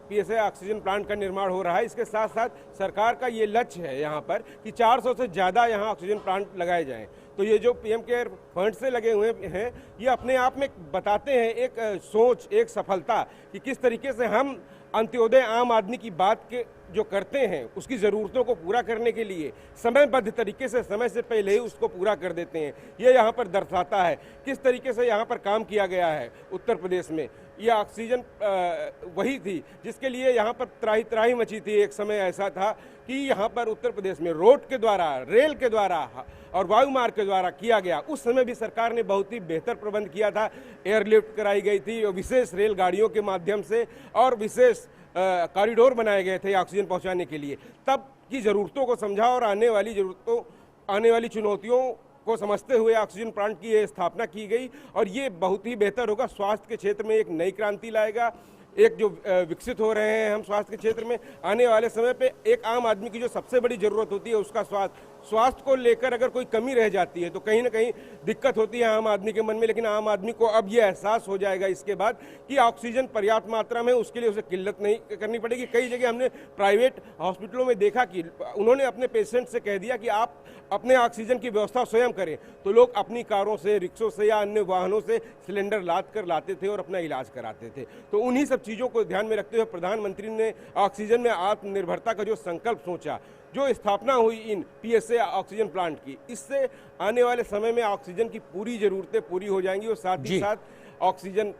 [SPEAKER 1] PSA ऑक्सीजन प्लांट का निर्माण हो रहा है। इसके साथ साथ सरकार का ये लक्ष्य है यहाँ पर कि 400 से ज़्यादा यहाँ ऑक्सीजन प्लांट लगाए जाएं। तो ये जो पीएम केयर फंड से लगे हुए हैं ये अपने आप में बताते हैं एक सोच, एक सफलता कि किस तरीके से हम अंत्योदय आम आदमी की बात के जो करते हैं उसकी ज़रूरतों को पूरा करने के लिए समयबद्ध तरीके से समय से पहले ही उसको पूरा कर देते हैं। ये यहाँ पर दर्शाता है किस तरीके से यहाँ पर काम किया गया है उत्तर प्रदेश में। ये ऑक्सीजन वही थी जिसके लिए यहाँ पर त्राही त्राही मची थी। एक समय ऐसा था कि यहाँ पर उत्तर प्रदेश में रोड के द्वारा, रेल के द्वारा और वायुमार्ग के द्वारा किया गया। उस समय भी सरकार ने बहुत ही बेहतर प्रबंध किया था। एयरलिफ्ट कराई गई थी विशेष रेलगाड़ियों के माध्यम से और विशेष कॉरिडोर बनाए गए थे ऑक्सीजन पहुंचाने के लिए। तब की ज़रूरतों को समझा और आने वाली चुनौतियों को समझते हुए ऑक्सीजन प्लांट की स्थापना की गई और ये बहुत ही बेहतर होगा। स्वास्थ्य के क्षेत्र में एक नई क्रांति लाएगा। एक जो विकसित हो रहे हैं हम स्वास्थ्य के क्षेत्र में, आने वाले समय पे एक आम आदमी की जो सबसे बड़ी ज़रूरत होती है उसका स्वास्थ्य को लेकर अगर कोई कमी रह जाती है तो कहीं ना कहीं दिक्कत होती है आम आदमी के मन में। लेकिन आम आदमी को अब ये एहसास हो जाएगा इसके बाद कि ऑक्सीजन पर्याप्त मात्रा में, उसके लिए उसे किल्लत नहीं करनी पड़ेगी। कई जगह हमने प्राइवेट हॉस्पिटलों में देखा कि उन्होंने अपने पेशेंट से कह दिया कि आप अपने ऑक्सीजन की व्यवस्था स्वयं करें, तो लोग अपनी कारों से, रिक्शों से या अन्य वाहनों से सिलेंडर लाद कर लाते थे और अपना इलाज कराते थे। तो उन्हीं सब चीज़ों को ध्यान में रखते हुए प्रधानमंत्री ने ऑक्सीजन में आत्मनिर्भरता का जो संकल्प सोचा, जो स्थापना हुई इन PSA ऑक्सीजन प्लांट की, इससे आने वाले समय में ऑक्सीजन की पूरी ज़रूरतें पूरी हो जाएंगी। और साथ ही साथ ऑक्सीजन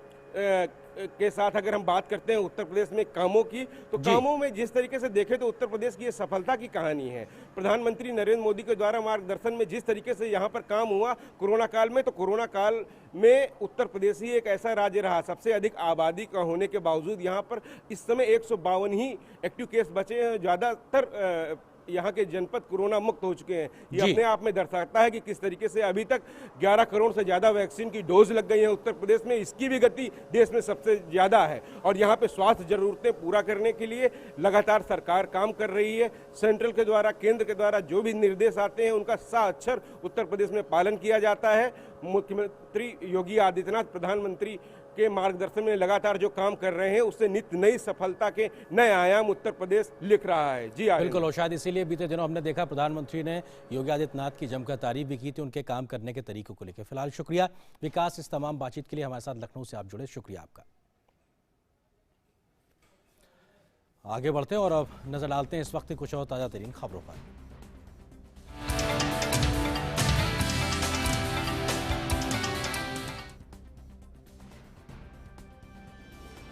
[SPEAKER 1] के साथ अगर हम बात करते हैं उत्तर प्रदेश में कामों की, तो कामों में जिस तरीके से देखें तो उत्तर प्रदेश की ये सफलता की कहानी है। प्रधानमंत्री नरेंद्र मोदी के द्वारा मार्गदर्शन में जिस तरीके से यहाँ पर काम हुआ कोरोना काल में, तो कोरोना काल में उत्तर प्रदेश ही एक ऐसा राज्य रहा, सबसे अधिक आबादी का होने के बावजूद यहाँ पर इस समय 152 ही एक्टिव केस बचे हैं। ज़्यादातर यहाँ के जनपद कोरोना मुक्त हो चुके हैं। ये अपने आप में दर्शाता है कि किस तरीके से अभी तक 11 करोड़ से ज़्यादा वैक्सीन की डोज लग गई है उत्तर प्रदेश में। इसकी भी गति देश में सबसे ज़्यादा है और यहाँ पे स्वास्थ्य जरूरतें पूरा करने के लिए लगातार सरकार काम कर रही है। सेंट्रल के द्वारा, केंद्र के द्वारा जो भी निर्देश आते हैं उनका साक्षर उत्तर प्रदेश में पालन किया जाता है। मुख्यमंत्री योगी आदित्यनाथ प्रधानमंत्री के मार्गदर्शन में लगातार जो काम कर रहे हैं उससे नित्य नई सफलता के नए आयाम उत्तर प्रदेश लिख रहा है। जी
[SPEAKER 16] बिल्कुल, और शायद इसीलिए बीते दिनों हमने देखा प्रधानमंत्री ने योगी आदित्यनाथ की जमकर तारीफ भी की थी उनके काम करने के तरीकों को लेकर। फिलहाल शुक्रिया विकास, इस तमाम बातचीत के लिए हमारे साथ लखनऊ से आप जुड़े, शुक्रिया आपका। आगे बढ़ते हैं और अब नजर डालते हैं इस वक्त कुछ और ताजा तरीन खबरों पर।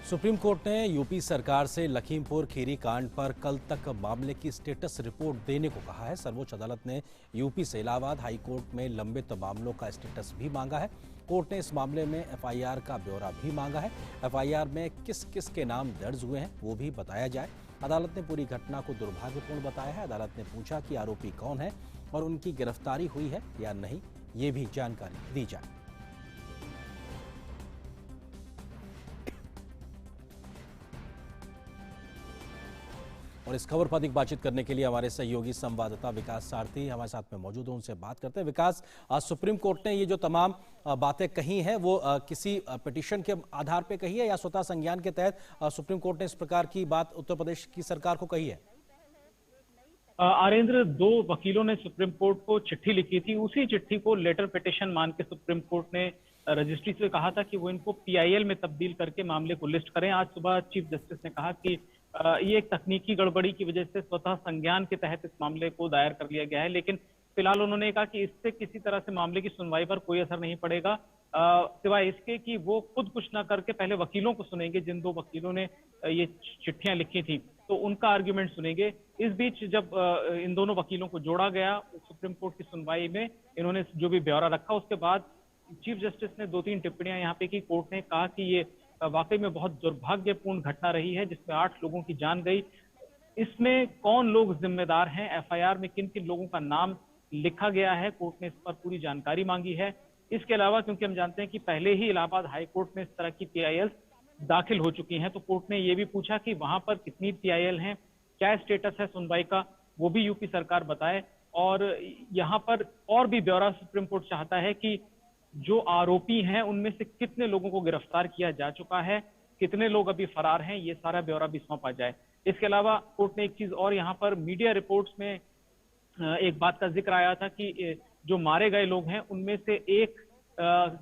[SPEAKER 16] सुप्रीम कोर्ट ने यूपी सरकार से लखीमपुर खीरी कांड पर कल तक मामले की स्टेटस रिपोर्ट देने को कहा है। सर्वोच्च अदालत ने यूपी से इलाहाबाद हाई कोर्ट में लंबित मामलों का स्टेटस भी मांगा है। कोर्ट ने इस मामले में एफआईआर का ब्यौरा भी मांगा है। एफआईआर में किस किस के नाम दर्ज हुए हैं वो भी बताया जाए। अदालत ने पूरी घटना को दुर्भाग्यपूर्ण बताया है। अदालत ने पूछा कि आरोपी कौन है और उनकी गिरफ्तारी हुई है या नहीं, ये भी जानकारी दी जाए। और इस खबर पर अधिक बातचीत करने के लिए हमारे सहयोगी संवाददाता विकास सारथी हमारे साथ में मौजूद हैं, उनसे बात करते हैं। विकास, सुप्रीम कोर्ट ने ये जो तमाम बातें कही हैं वो किसी पिटीशन के आधार पे कही है या स्वतः संज्ञान के तहत सुप्रीम कोर्ट ने इस प्रकार की बात उत्तर प्रदेश की सरकार को कही है?
[SPEAKER 2] आरेंद्र, 2 वकीलों ने सुप्रीम कोर्ट को चिट्ठी लिखी थी। उसी चिट्ठी को लेटर पिटीशन मान के सुप्रीम कोर्ट ने रजिस्ट्री से कहा था कि वो इनको पीआईएल में तब्दील करके मामले को लिस्ट करें। आज सुबह चीफ जस्टिस ने कहा कि ये एक तकनीकी गड़बड़ी की वजह से स्वतः संज्ञान के तहत इस मामले को दायर कर लिया गया है, लेकिन फिलहाल उन्होंने कहा कि इससे किसी तरह से मामले की सुनवाई पर कोई असर नहीं पड़ेगा, सिवाय इसके कि वो खुद कुछ ना करके पहले वकीलों को सुनेंगे। जिन 2 वकीलों ने ये चिट्ठियां लिखी थी तो उनका आर्ग्यूमेंट सुनेंगे। इस बीच जब इन दोनों वकीलों को जोड़ा गया सुप्रीम कोर्ट की सुनवाई में, इन्होंने जो भी ब्यौरा रखा, उसके बाद चीफ जस्टिस ने 2-3 टिप्पणियां यहाँ पे की। कोर्ट ने कहा कि ये वाकई में बहुत दुर्भाग्यपूर्ण घटना रही है जिसमें 8 लोगों की जान गई। इसमें कौन लोग जिम्मेदार हैं, एफआईआर में किन किन लोगों का नाम लिखा गया है, कोर्ट ने इस पर पूरी जानकारी मांगी है। इसके अलावा क्योंकि हम जानते हैं कि पहले ही इलाहाबाद हाई कोर्ट में इस तरह की पीआईएल दाखिल हो चुकी हैं, तो कोर्ट ने ये भी पूछा कि वहां पर कितनी पीआईएल हैं, क्या स्टेटस है सुनवाई का, वो भी यूपी सरकार बताए। और यहाँ पर और भी ब्यौरा सुप्रीम कोर्ट चाहता है कि जो आरोपी हैं उनमें से कितने लोगों को गिरफ्तार किया जा चुका है, कितने लोग अभी फरार हैं, ये सारा ब्यौरा भी सौंपा जाए। इसके अलावा कोर्ट ने एक चीज और, यहाँ पर मीडिया रिपोर्ट्स में एक बात का जिक्र आया था कि जो मारे गए लोग हैं उनमें से एक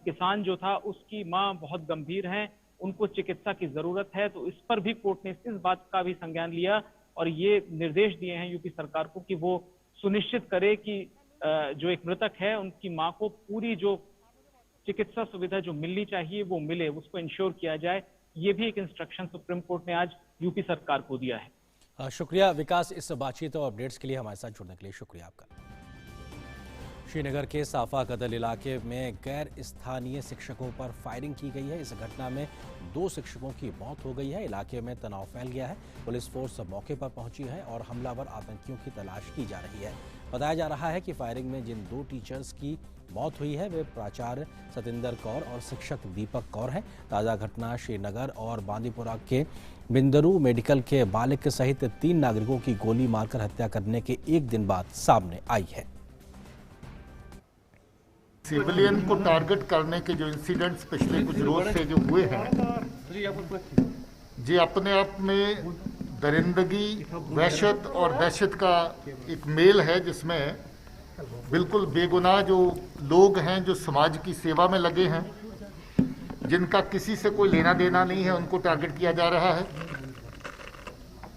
[SPEAKER 2] किसान जो था उसकी मां बहुत गंभीर है, उनको चिकित्सा की जरूरत है। तो इस पर भी कोर्ट ने इस बात का भी संज्ञान लिया और ये निर्देश दिए हैं यूपी सरकार को कि वो सुनिश्चित करे कि जो एक मृतक है उनकी मां को पूरी जो चिकित्सा सुविधा जो मिलनी चाहिए वो मिले, उसको इंश्योर किया जाए। ये भी एक इंस्ट्रक्शन सुप्रीम कोर्ट ने आज यूपी सरकार को दिया है।
[SPEAKER 16] शुक्रिया विकास, इस बातचीत और अपडेट्स के लिए हमारे साथ जुड़ने के लिए शुक्रिया आपका। श्रीनगर के साफा कदल इलाके में गैर स्थानीय शिक्षकों पर फायरिंग की गई है। इस घटना में 2 शिक्षकों की मौत हो गई है। इलाके में तनाव फैल गया है। पुलिस फोर्स मौके पर पहुंची है और हमलावर आतंकियों की तलाश की जा रही है। बताया जा रहा है कि फायरिंग में जिन 2 टीचर्स की मौत हुई है वे प्राचार्य सतिंदर कौर और शिक्षक दीपक कौर हैं। ताज़ा घटना श्रीनगर और बांदीपुरा के बिंदरू मेडिकल के मालिक सहित 3 नागरिकों की गोली मारकर हत्या करने के 1 दिन बाद सामने आई है।
[SPEAKER 22] सिविलियन को टारगेट करने के जो इंसिडेंट्स पिछले कुछ रोज से जो हुए हैं, ये अपने आप में दरिंदगी, वहशत और दहशत का एक मेल है, जिसमें बिल्कुल बेगुनाह जो लोग हैं जो समाज की सेवा में लगे हैं, जिनका किसी से कोई लेना देना नहीं है, उनको टारगेट किया जा रहा है।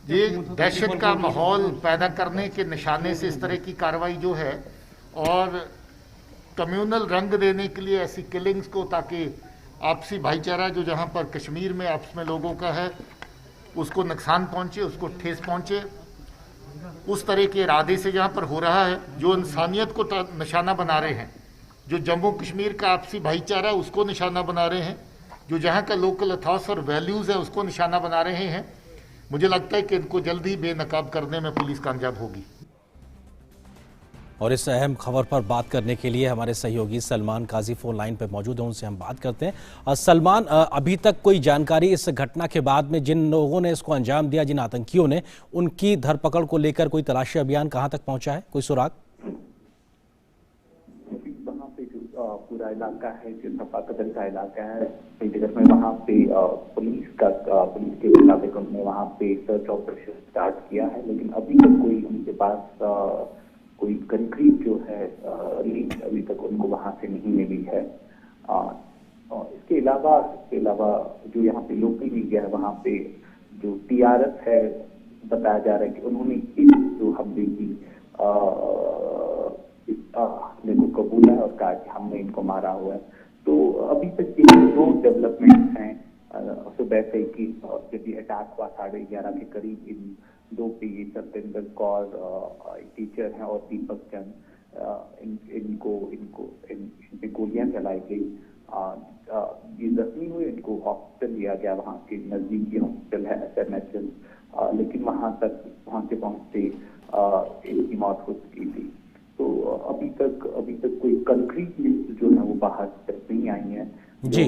[SPEAKER 22] ये दहशत का माहौल पैदा करने के निशाने से इस तरह की कार्रवाई जो है और कम्युनल रंग देने के लिए ऐसी किलिंग्स को, ताकि आपसी भाईचारा जो जहां पर कश्मीर में आपस में लोगों का है उसको नुकसान पहुंचे, उसको ठेस पहुंचे, उस तरह के इरादे से जहां पर हो रहा है, जो इंसानियत को निशाना बना रहे हैं, जो जम्मू कश्मीर का आपसी भाईचारा उसको निशाना बना रहे हैं, जो जहां का लोकल अथॉस और वैल्यूज़ है उसको निशाना बना रहे हैं। मुझे लगता है कि इनको जल्दी बेनकाब करने में पुलिस कामयाब होगी।
[SPEAKER 16] और इस अहम खबर पर बात करने के लिए हमारे सहयोगी सलमान काजी फोन लाइन पर मौजूद हैं, उनसे हम बात करते हैं। सलमान, अभी तक कोई जानकारी इस घटना के बाद में जिन लोगों ने इसको अंजाम दिया, जिन आतंकियों ने, उनकी धरपकड़ को लेकर कोई तलाशी अभियान कहां तक पहुंचा है, कोई सुराग?
[SPEAKER 23] वहाँ पे जो पूरा इलाका है, जो साफा कदल का इलाका है श्रीनगर में, वहाँ पे पुलिस के मुताबिक उन्होंने वहाँ पे सर्च ऑपरेशन स्टार्ट किया है, लेकिन अभी तक कोई उनके पास कोई कंक्रीट जो है लीड अभी तक उनको वहां से नहीं मिली है। इसके अलावा जो यहाँ पे लोकल मीडिया है, वहाँ पे जो टीआरएस है, बताया जा रहा है कि उन्होंने इस जो हमले की हमले को कबूला है और कहा कि हमने इनको मारा हुआ है। तो अभी तक ये 2 डेवलपमेंट्स हैं सुबह से कि जब ये अटैक हुआ 11:30 के करीब इन दो पीए सत्येंद्र कौर टीचर हैं और दीपक चंद इन पे गोलियां चलाई गई। ये जख्मी हुए, इनको हॉस्पिटल लिया गया, वहाँ के नजदीकी हॉस्पिटल है SMHS, लेकिन वहाँ तक पहुँचते इनकी मौत हो चुकी थी। तो अभी तक कोई कंक्रीट लिस्ट जो है वो बाहर तक नहीं आई है।
[SPEAKER 16] जी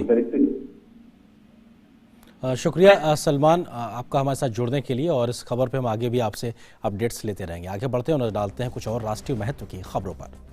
[SPEAKER 16] शुक्रिया सलमान आपका हमारे साथ जुड़ने के लिए, और इस खबर पे हम आगे भी आपसे अपडेट्स लेते रहेंगे। आगे बढ़ते हैं और डालते हैं कुछ और राष्ट्रीय महत्व की खबरों पर।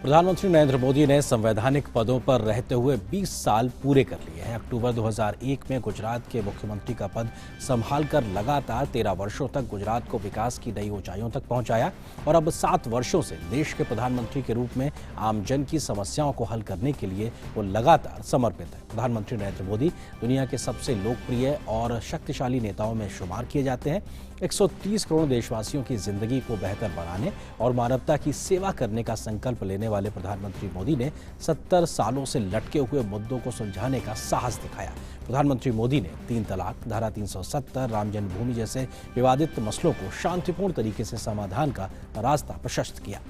[SPEAKER 16] प्रधानमंत्री नरेंद्र मोदी ने संवैधानिक पदों पर रहते हुए 20 साल पूरे कर लिए हैं। अक्टूबर 2001 में गुजरात के मुख्यमंत्री का पद संभालकर लगातार 13 वर्षों तक गुजरात को विकास की नई ऊंचाइयों तक पहुंचाया और अब 7 वर्षों से देश के प्रधानमंत्री के रूप में आमजन की समस्याओं को हल करने के लिए वो लगातार समर्पित है। प्रधानमंत्री नरेंद्र मोदी दुनिया के सबसे लोकप्रिय और शक्तिशाली नेताओं में शुमार किए जाते हैं। 130 करोड़ देशवासियों की जिंदगी को बेहतर बनाने और मानवता की सेवा करने का संकल्प लेने वाले प्रधानमंत्री मोदी ने 70 सालों से लटके हुए मुद्दों को सुलझाने का साहस दिखाया। प्रधानमंत्री मोदी ने 3 तलाक, धारा 370, राम जन्मभूमि जैसे विवादित मसलों को शांतिपूर्ण तरीके से समाधान का रास्ता प्रशस्त किया।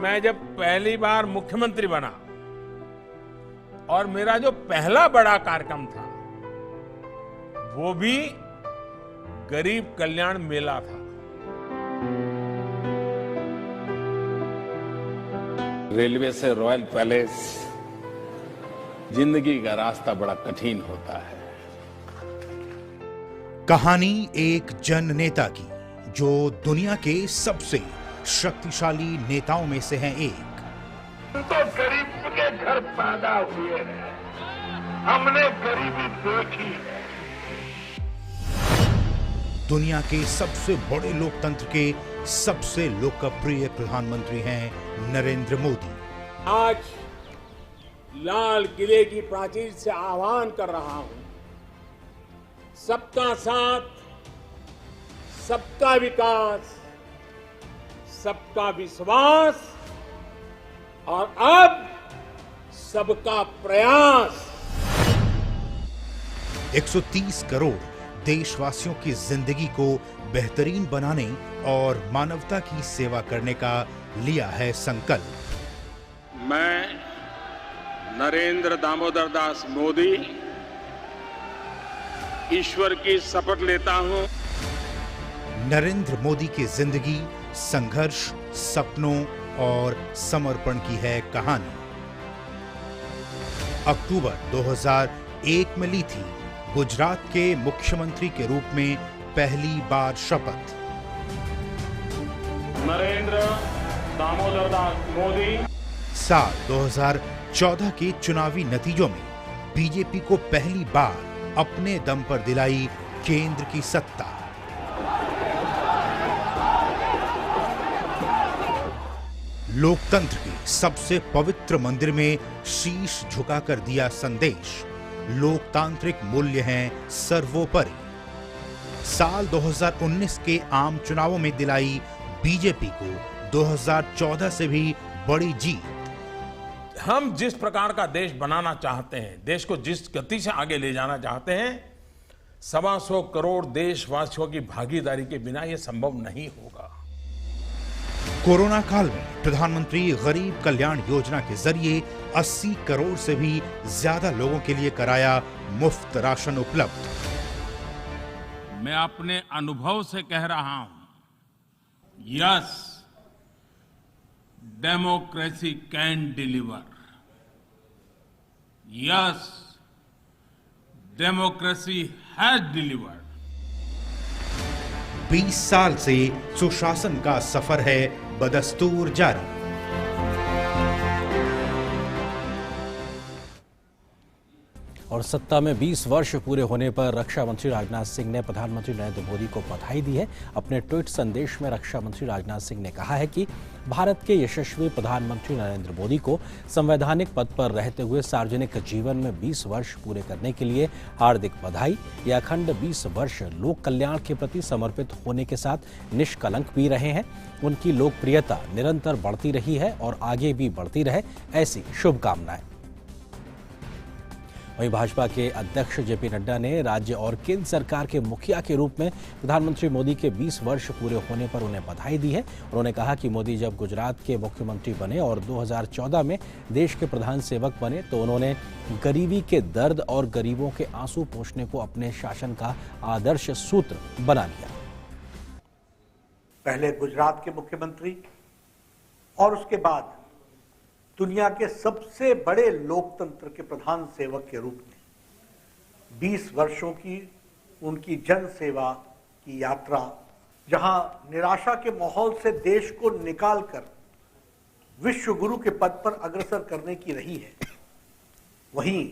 [SPEAKER 17] मैं जब पहली बार मुख्यमंत्री बना और मेरा जो पहला बड़ा कार्यक्रम था वो भी गरीब कल्याण मेला था।
[SPEAKER 5] रेलवे से रॉयल पैलेस, जिंदगी का रास्ता बड़ा कठिन होता है।
[SPEAKER 6] कहानी एक जन नेता की जो दुनिया के सबसे शक्तिशाली नेताओं में से हैं एक।
[SPEAKER 7] तो गरीब के घर पैदा हुए हैं, हमने गरीबी देखी है।
[SPEAKER 6] दुनिया के सबसे बड़े लोकतंत्र के सबसे लोकप्रिय प्रधानमंत्री हैं नरेंद्र मोदी।
[SPEAKER 17] आज लाल किले की प्राचीर से आह्वान कर रहा हूं, सबका साथ, सबका विकास, सबका विश्वास और अब सबका प्रयास।
[SPEAKER 6] 130 करोड़ देशवासियों की जिंदगी को बेहतरीन बनाने और मानवता की सेवा करने का लिया है संकल्प।
[SPEAKER 5] मैं नरेंद्र दामोदर दास मोदी ईश्वर की शपथ लेता हूं।
[SPEAKER 6] नरेंद्र मोदी की जिंदगी संघर्ष, सपनों और समर्पण की है कहानी। अक्टूबर 2001 में ली थी गुजरात के मुख्यमंत्री के रूप में पहली बार शपथ।
[SPEAKER 5] नरेंद्र दामोदर दास मोदी।
[SPEAKER 6] साल 2014 के चुनावी नतीजों में बीजेपी को पहली बार अपने दम पर दिलाई केंद्र की सत्ता। लोकतंत्र के सबसे पवित्र मंदिर में शीश झुकाकर दिया संदेश, लोकतांत्रिक मूल्य हैं सर्वोपरि। साल 2019 के आम चुनावों में दिलाई बीजेपी को 2014 से भी बड़ी जीत।
[SPEAKER 17] हम जिस प्रकार का देश बनाना चाहते हैं, देश को जिस गति से आगे ले जाना चाहते हैं, 125 करोड़ देशवासियों की भागीदारी के बिना यह संभव नहीं होगा।
[SPEAKER 6] कोरोना काल में प्रधानमंत्री गरीब कल्याण योजना के जरिए 80 करोड़ से भी ज्यादा लोगों के लिए कराया मुफ्त राशन उपलब्ध।
[SPEAKER 17] मैं अपने अनुभव से कह रहा हूं, yes, democracy can deliver. Yes, democracy has delivered.
[SPEAKER 6] 20 साल से सुशासन का सफर है बदस्तूर जारी।
[SPEAKER 16] और सत्ता में 20 वर्ष पूरे होने पर रक्षा मंत्री राजनाथ सिंह ने प्रधानमंत्री नरेंद्र मोदी को बधाई दी है। अपने ट्वीट संदेश में रक्षा मंत्री राजनाथ सिंह ने कहा है कि भारत के यशस्वी प्रधानमंत्री नरेंद्र मोदी को संवैधानिक पद पर रहते हुए सार्वजनिक जीवन में 20 वर्ष पूरे करने के लिए हार्दिक बधाई। ये अखंड 20 वर्ष लोक कल्याण के प्रति समर्पित होने के साथ निष्कलंक भी रहे हैं। उनकी लोकप्रियता निरंतर बढ़ती रही है और आगे भी बढ़ती रहे, ऐसी शुभकामनाएं। वहीं भाजपा के अध्यक्ष जेपी नड्डा ने राज्य और केंद्र सरकार के मुखिया के रूप में प्रधानमंत्री मोदी के 20 वर्ष पूरे होने पर उन्हें बधाई दी है। उन्होंने कहा कि मोदी जब गुजरात के मुख्यमंत्री बने और 2014 में देश के प्रधान सेवक बने तो उन्होंने गरीबी के दर्द और गरीबों के आंसू पोंछने को अपने शासन का आदर्श सूत्र बना लिया।
[SPEAKER 3] पहले गुजरात के मुख्यमंत्री और उसके बाद दुनिया के सबसे बड़े लोकतंत्र के प्रधान सेवक के रूप में 20 वर्षों की उनकी जन सेवा की यात्रा, जहां निराशा के माहौल से देश को निकालकर विश्व गुरु के पद पर अग्रसर करने की रही है, वहीं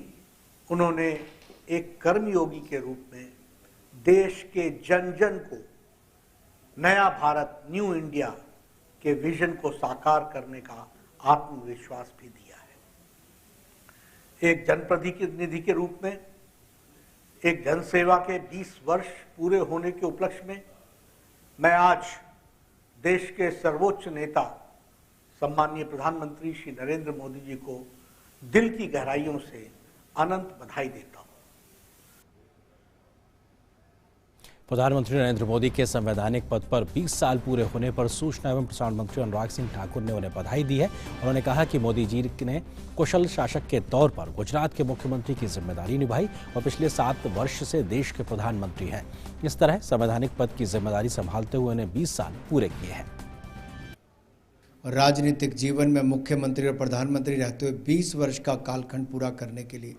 [SPEAKER 3] उन्होंने एक कर्मयोगी के रूप में देश के जन जन को नया भारत, न्यू इंडिया के विजन को साकार करने का आत्मविश्वास भी दिया है। एक जनप्रतिनिधि के रूप में एक जनसेवा के 20 वर्ष पूरे होने के उपलक्ष्य में मैं आज देश के सर्वोच्च नेता सम्माननीय प्रधानमंत्री श्री नरेंद्र मोदी जी को दिल की गहराइयों से अनंत बधाई देता हूं।
[SPEAKER 16] प्रधानमंत्री नरेंद्र मोदी के संवैधानिक पद पर 20 साल पूरे होने पर सूचना एवं प्रसारण मंत्री अनुराग सिंह ठाकुर ने उन्हें बधाई दी है। उन्होंने कहा कि मोदी जी ने कुशल शासक के तौर पर गुजरात के मुख्यमंत्री की जिम्मेदारी निभाई और पिछले 7 वर्ष से देश के प्रधानमंत्री हैं। इस तरह संवैधानिक पद की जिम्मेदारी संभालते हुए उन्हें 20 साल पूरे किए हैं।
[SPEAKER 8] राजनीतिक जीवन में मुख्यमंत्री और प्रधानमंत्री रहते हुए 20 वर्ष का कालखंड पूरा करने के लिए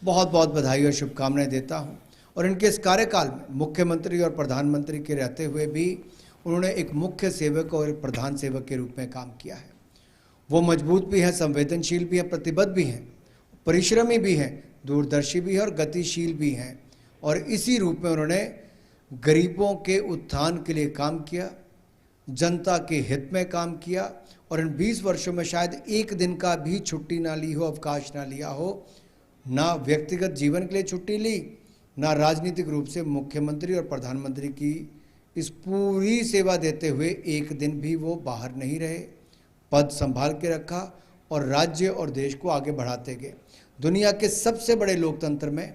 [SPEAKER 8] बहुत बहुत बधाई और शुभकामनाएं देता हूं। और इनके इस कार्यकाल में मुख्यमंत्री और प्रधानमंत्री के रहते हुए भी उन्होंने एक मुख्य सेवक और एक प्रधान सेवक के रूप में काम किया है। वो मजबूत भी हैं, संवेदनशील भी हैं, प्रतिबद्ध भी हैं, परिश्रमी भी हैं, दूरदर्शी भी हैं और गतिशील भी हैं। और इसी रूप में उन्होंने गरीबों के उत्थान के लिए काम किया, जनता के हित में काम किया। और इन 20 वर्षों में शायद एक दिन का भी छुट्टी ना ली हो, अवकाश ना लिया हो, ना व्यक्तिगत जीवन के लिए छुट्टी ली, ना राजनीतिक रूप से मुख्यमंत्री और प्रधानमंत्री की इस पूरी सेवा देते हुए एक दिन भी वो बाहर नहीं रहे। पद संभाल के रखा और राज्य और देश को आगे बढ़ाते गए। दुनिया के सबसे बड़े लोकतंत्र में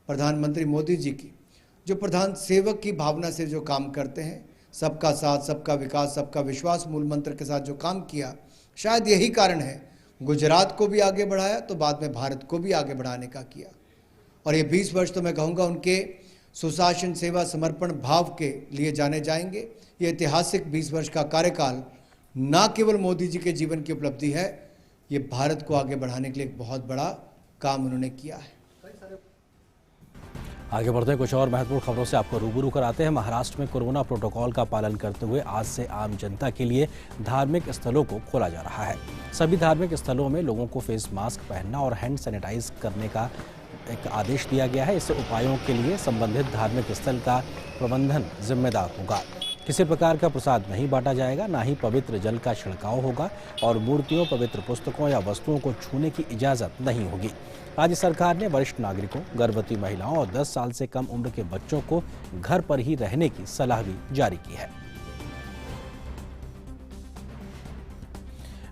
[SPEAKER 8] प्रधानमंत्री मोदी जी की जो प्रधान सेवक की भावना से जो काम करते हैं, सबका साथ, सबका विकास, सबका विश्वास मूल मंत्र के साथ जो काम किया, शायद यही कारण है गुजरात को भी आगे बढ़ाया तो बाद में भारत को भी आगे बढ़ाने का किया। और ये 20 वर्ष तो मैं कहूँगा उनके सुशासन, सेवा, समर्पण भाव के लिए जाने जाएंगे। ये ऐतिहासिक 20 वर्ष का कार्यकाल ना केवल मोदी जी के जीवन की उपलब्धि है, ये भारत को आगे बढ़ाने के लिए एक बहुत बड़ा काम उन्होंने किया है।
[SPEAKER 16] आगे बढ़ते हैं, कुछ और महत्वपूर्ण खबरों से आपको रूबरू कराते हैं। महाराष्ट्र में कोरोना प्रोटोकॉल का पालन करते हुए आज से आम जनता के लिए धार्मिक स्थलों को खोला जा रहा है। सभी धार्मिक स्थलों में लोगों को फेस मास्क पहनना और हैंड सैनिटाइज करने का एक आदेश दिया गया है। इस उपायों के लिए संबंधित धार्मिक स्थल का प्रबंधन जिम्मेदार होगा। किसी प्रकार का प्रसाद नहीं बांटा जाएगा, ना ही पवित्र जल का छिड़काव होगा और मूर्तियों, पवित्र पुस्तकों या वस्तुओं को छूने की इजाजत नहीं होगी। राज्य सरकार ने वरिष्ठ नागरिकों, गर्भवती महिलाओं और 10 साल से कम उम्र के बच्चों को घर पर ही रहने की सलाह भी जारी की है।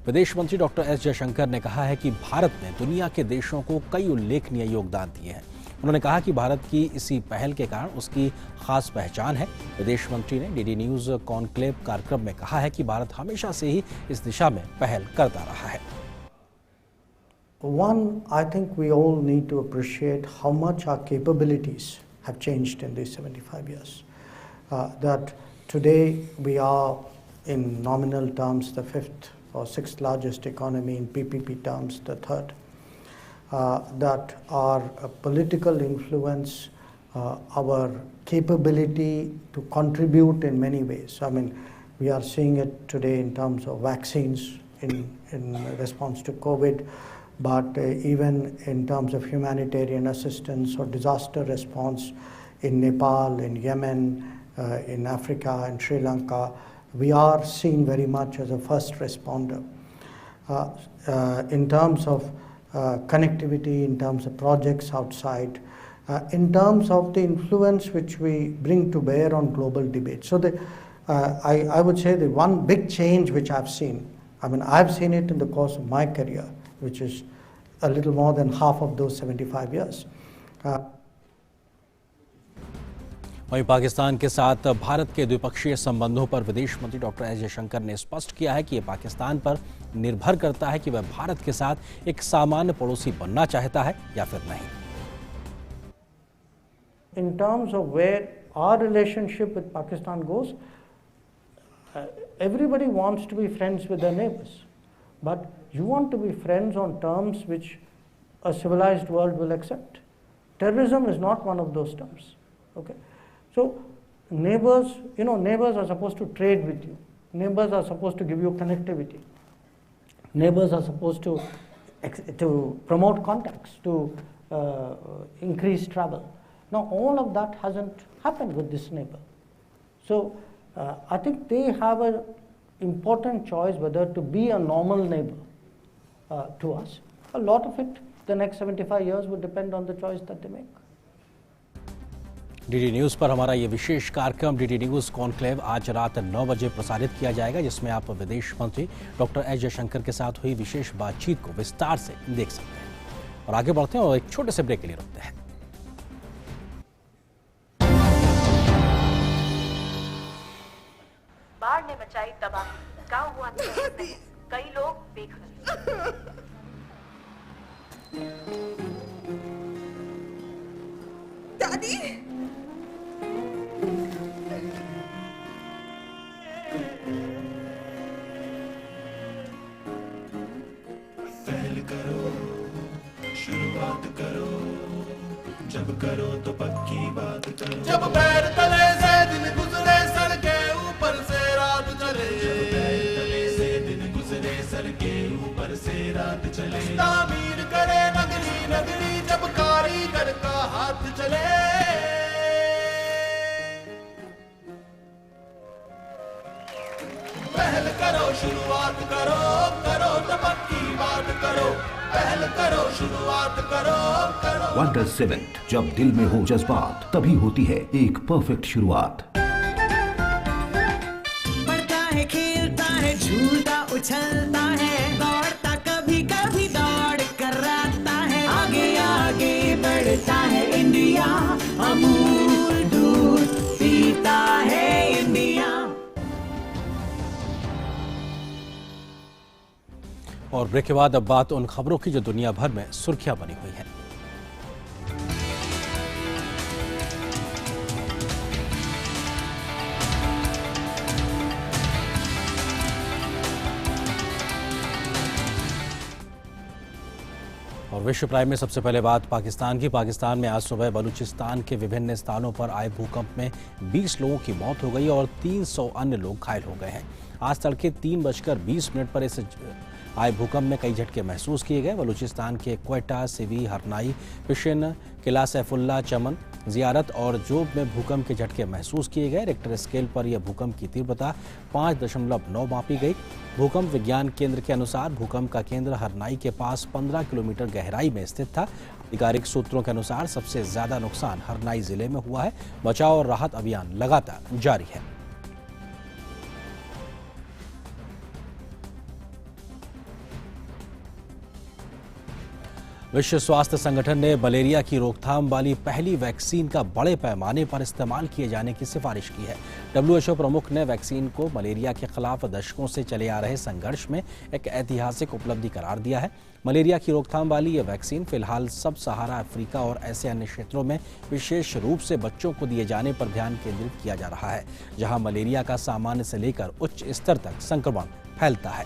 [SPEAKER 16] विदेश मंत्री डॉक्टर एस जयशंकर ने कहा है कि भारत ने दुनिया के देशों को कई उल्लेखनीय योगदान दिए हैं। उन्होंने कहा कि भारत की इसी पहल के कारण उसकी खास पहचान है। विदेश मंत्री ने डीडी न्यूज कॉन्क्लेव कार्यक्रम में कहा है कि भारत हमेशा से ही इस दिशा में पहल करता रहा है।
[SPEAKER 9] One, I think we all need to appreciate how much our capabilities have changed in these 75 years. That today we are in nominal terms the 5th or 6th largest economy, in PPP terms the 3rd. That our political influence, our capability to contribute in many ways. I mean, we are seeing it today in terms of vaccines in response to COVID. but even in terms of humanitarian assistance or disaster response in Nepal, in Yemen, in Africa, in Sri Lanka, we are seen very much as a first responder. In terms of connectivity, in terms of projects outside, in terms of the influence which we bring to bear on global debate. So I would say the one big change which I've seen, I mean, I've seen it in the course of my career, which is a little more than half of those 75 years.
[SPEAKER 16] वहीं पाकिस्तान के साथ भारत के द्विपक्षीय संबंधों पर विदेश मंत्री doctor S Jaishankar ने स्पष्ट किया है कि ये पाकिस्तान पर निर्भर करता है कि वह भारत के साथ एक सामान्य पड़ोसी बनना चाहता है या फिर नहीं.
[SPEAKER 9] In terms of where our relationship with Pakistan goes, everybody wants to be friends with their neighbors, but you want to be friends on terms which a civilized world will accept. Terrorism is not one of those terms. Okay, so neighbors, neighbors are supposed to trade with you. Neighbors are supposed to give you connectivity. Neighbors are supposed to promote contacts, to increase travel. Now, all of that hasn't happened with this neighbor. So, I think they have an important choice whether to be a normal neighbor to us. A lot of it, the next 75 years, would depend on the choice that they make.
[SPEAKER 16] DD news पर हमारा ये विशेष कार्यक्रम DD news conclave आज रात 9 बजे प्रसारित किया जाएगा, जिसमें आप विदेश मंत्री डॉक्टर एस जयशंकर के साथ हुई विशेष बातचीत को विस्तार से देख सकते हैं. और आगे बढ़ते हैं और एक छोटे से ब्रेक के लिए रुकते हैं.
[SPEAKER 4] बाढ़ ने मचाई तबाही, गांव हुआ नहीं, कई लोग बेघर.
[SPEAKER 11] दादी,
[SPEAKER 10] पहल करो, शुरुआत करो, जब करो तो पक्की बात करो. जब पैर तले से दिन गुजरे सड़के ऊपर से रात चले. जब पैर तले से दिन गुजरे सड़के ऊपर से रात चले. तामीर करे नगरी नगरी जब कारीगर का हाथ चले. पहल करो, शुरुआत करो, करो तो पक्की बात करो. पहल करो, शुरुआत करो, करो.
[SPEAKER 12] वंडर सीमेंट, जब दिल में हो जज्बात तभी होती है एक परफेक्ट शुरुआत.
[SPEAKER 24] बढ़ता है, खेलता है, झूलता उछलता है, दौड़ता कभी कभी दौड़ कर आता है. आगे आगे बढ़ता है इंडिया, अमूल दूध पीता है इंडिया.
[SPEAKER 16] और ब्रेक के बाद अब बात उन खबरों की जो दुनिया भर में सुर्खियां बनी हुई हैं. और विश्व प्राइम में सबसे पहले बात पाकिस्तान की. पाकिस्तान में आज सुबह बलूचिस्तान के विभिन्न स्थानों पर आए भूकंप में 20 लोगों की मौत हो गई और 300 अन्य लोग घायल हो गए हैं. आज तड़के 3:20 पर इस आए भूकंप में कई झटके महसूस किए गए. बलूचिस्तान के क्वेटा, सिवी, हरनाई, पिशिन, किला सैफुल्ला, चमन, जियारत और जोब में भूकंप के झटके महसूस किए गए. रिक्टर स्केल पर यह भूकंप की तीव्रता 5.9 मापी गई. भूकंप विज्ञान केंद्र के अनुसार भूकंप का केंद्र हरनाई के पास 15 किलोमीटर गहराई में स्थित था. आधिकारिक सूत्रों के अनुसार सबसे ज्यादा नुकसान हरनाई जिले में हुआ है. बचाव और राहत अभियान लगातार जारी है. विश्व स्वास्थ्य संगठन ने मलेरिया की रोकथाम वाली पहली वैक्सीन का बड़े पैमाने पर इस्तेमाल किए जाने की सिफारिश की है. WHO प्रमुख ने वैक्सीन को मलेरिया के खिलाफ दशकों से चले आ रहे संघर्ष में एक ऐतिहासिक उपलब्धि करार दिया है. मलेरिया की रोकथाम वाली ये वैक्सीन फिलहाल सब सहारा अफ्रीका और ऐसे अन्य क्षेत्रों में विशेष रूप से बच्चों को दिए जाने पर ध्यान केंद्रित किया जा रहा है, जहां मलेरिया का सामान्य से लेकर उच्च स्तर तक संक्रमण फैलता है.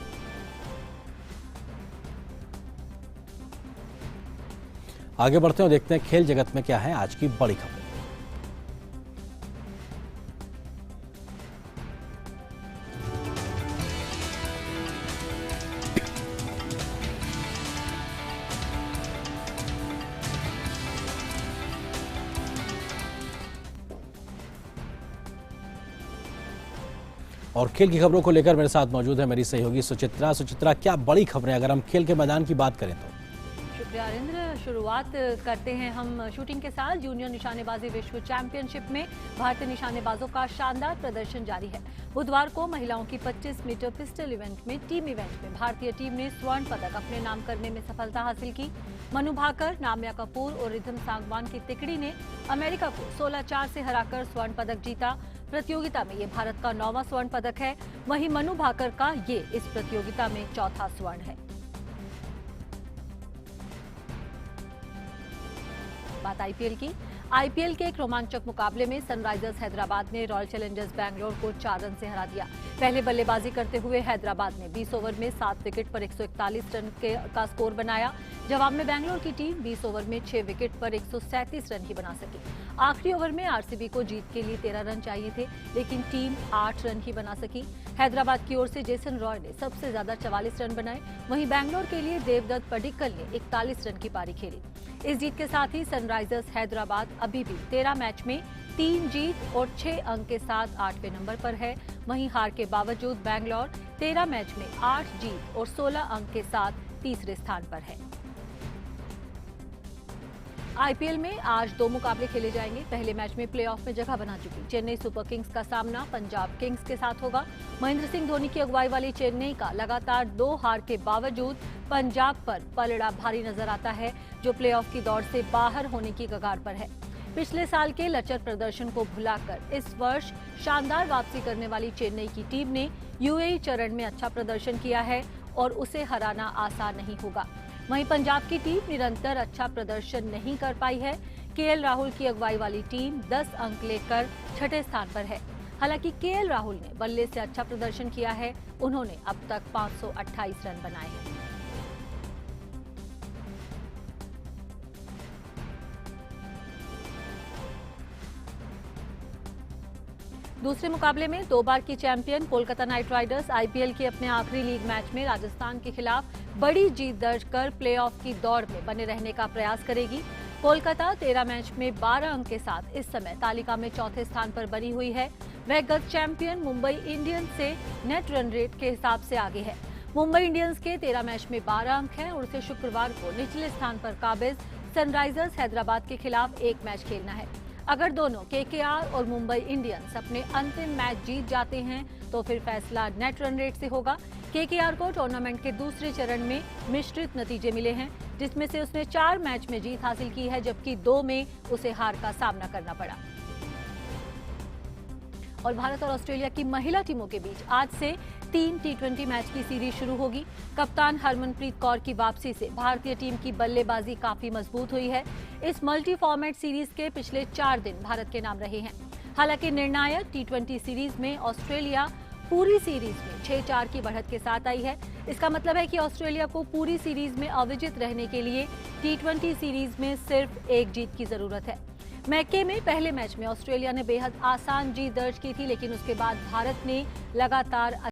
[SPEAKER 16] आगे बढ़ते हैं और देखते हैं खेल जगत में क्या है आज की बड़ी खबर. और खेल की खबरों को लेकर मेरे साथ मौजूद है मेरी सहयोगी सुचित्रा। सुचित्रा, क्या बड़ी खबरें अगर हम खेल के मैदान की बात करें तो?
[SPEAKER 13] शुक्रिया अरिंद्र। शुरुआत करते हैं हम शूटिंग के साथ। जूनियर निशानेबाजी विश्व चैंपियनशिप में भारतीय निशानेबाजों का शानदार प्रदर्शन जारी है। बुधवार को महिलाओं की 25 मीटर पिस्टल इवेंट में टीम इवेंट में भारतीय टीम ने स्वर्ण पदक अपने नाम करने में सफलता हासिल की। मनु भाकर, नाम्या कपूर और रिधम सांगवान की तिकड़ी ने अमेरिका को 16-4 से हराकर स्वर्ण पदक जीता। प्रतियोगिता में ये भारत का 9वां स्वर्ण पदक है। वहीं मनु भाकर का ये इस प्रतियोगिता में 4था स्वर्ण है। बात आईपीएल की। आईपीएल के एक रोमांचक मुकाबले में सनराइजर्स हैदराबाद ने रॉयल चैलेंजर्स बैंगलोर को 4 रन से हरा दिया। पहले बल्लेबाजी करते हुए हैदराबाद ने 20 ओवर में 7 विकेट पर 141 रन का स्कोर बनाया। जवाब में बैंगलोर की टीम 20 ओवर में 6 विकेट पर 137 रन ही बना सकी। आखिरी ओवर में आरसीबी को जीत के लिए 13 रन चाहिए थे, लेकिन टीम 8 रन ही बना सकी। हैदराबाद की ओर से जेसन रॉय ने सबसे ज्यादा 44 रन बनाए। वहीं बैंगलोर के लिए देवदत्त पडिक्कल ने 41 रन की पारी खेली। इस जीत के साथ ही सनराइजर्स हैदराबाद अभी भी 13 मैच में 3 जीत और 6 अंक के साथ 8वें नंबर पर है। वहीं हार के बावजूद बैंगलोर 13 मैच में 8 जीत और 16 अंक के साथ तीसरे स्थान पर है। आईपीएल में आज 2 मुकाबले खेले जाएंगे। पहले मैच में प्लेऑफ में जगह बना चुकी चेन्नई सुपर किंग्स का सामना पंजाब किंग्स के साथ होगा। महेंद्र सिंह धोनी की अगुवाई वाली चेन्नई का लगातार 2 हार के बावजूद पंजाब पर पलड़ा भारी नजर आता है, जो प्लेऑफ की दौड़ से बाहर होने की कगार पर है। पिछले साल के लचर प्रदर्शन को भुलाकर इस वर्ष शानदार वापसी करने वाली चेन्नई की टीम ने यूएई चरण में अच्छा प्रदर्शन किया है और उसे हराना आसान नहीं होगा। वहीं पंजाब की टीम निरंतर अच्छा प्रदर्शन नहीं कर पाई है। केएल राहुल की अगुवाई वाली टीम 10 अंक लेकर 6ठे स्थान पर है। हालांकि केएल राहुल ने बल्ले से अच्छा प्रदर्शन किया है। उन्होंने अब तक 528 रन बनाए हैं। दूसरे मुकाबले में 2 बार की champion Kolkata night Riders IPL के अपने आखिरी लीग मैच में राजस्थान के खिलाफ बड़ी जीत दर्ज कर प्लेऑफ की दौड़ में बने रहने का प्रयास करेगी। कोलकाता 13 मैच में 12 अंक के साथ इस समय तालिका में 4थे स्थान पर बनी हुई है। वह गत चैंपियन मुंबई इंडियंस से नेट रन रेट के हिसाब से आगे है। मुंबई इंडियंस के 13 मैच में 12 अंक हैं और उसे शुक्रवार को निचले स्थान पर काबिज सनराइजर्स हैदराबाद के खिलाफ 1 मैच खेलना है। अगर दोनों केकेआर और मुंबई इंडियंस अपने अंतिम मैच जीत जाते हैं तो फिर फैसला नेट रन रेट से होगा। केकेआर को टूर्नामेंट के दूसरे चरण में मिश्रित नतीजे मिले हैं, जिसमें से उसने 4 मैच में जीत हासिल की है, जबकि 2 में उसे हार का सामना करना पड़ा। और भारत और ऑस्ट्रेलिया की महिला टीमों के बीच आज से 3 टी20 मैच की सीरीज शुरू होगी। कप्तान हरमनप्रीत कौर की वापसी से भारतीय टीम की बल्लेबाजी काफी मजबूत हुई है। इस मल्टी फॉर्मेट सीरीज के पिछले 4 दिन भारत के नाम रहे हैं। हालांकि निर्णायक टी20 सीरीज में ऑस्ट्रेलिया पूरी सीरीज में 6-4 की बढ़त के साथ आई है। इसका मतलब है कि ऑस्ट्रेलिया को पूरी सीरीज में अविजित रहने के लिए टी20 सीरीज में सिर्फ 1 जीत की जरूरत है। मैके में पहले मैच में ऑस्ट्रेलिया ने बेहद आसान जीत दर्ज की थी, लेकिन उसके बाद भारत ने लगातार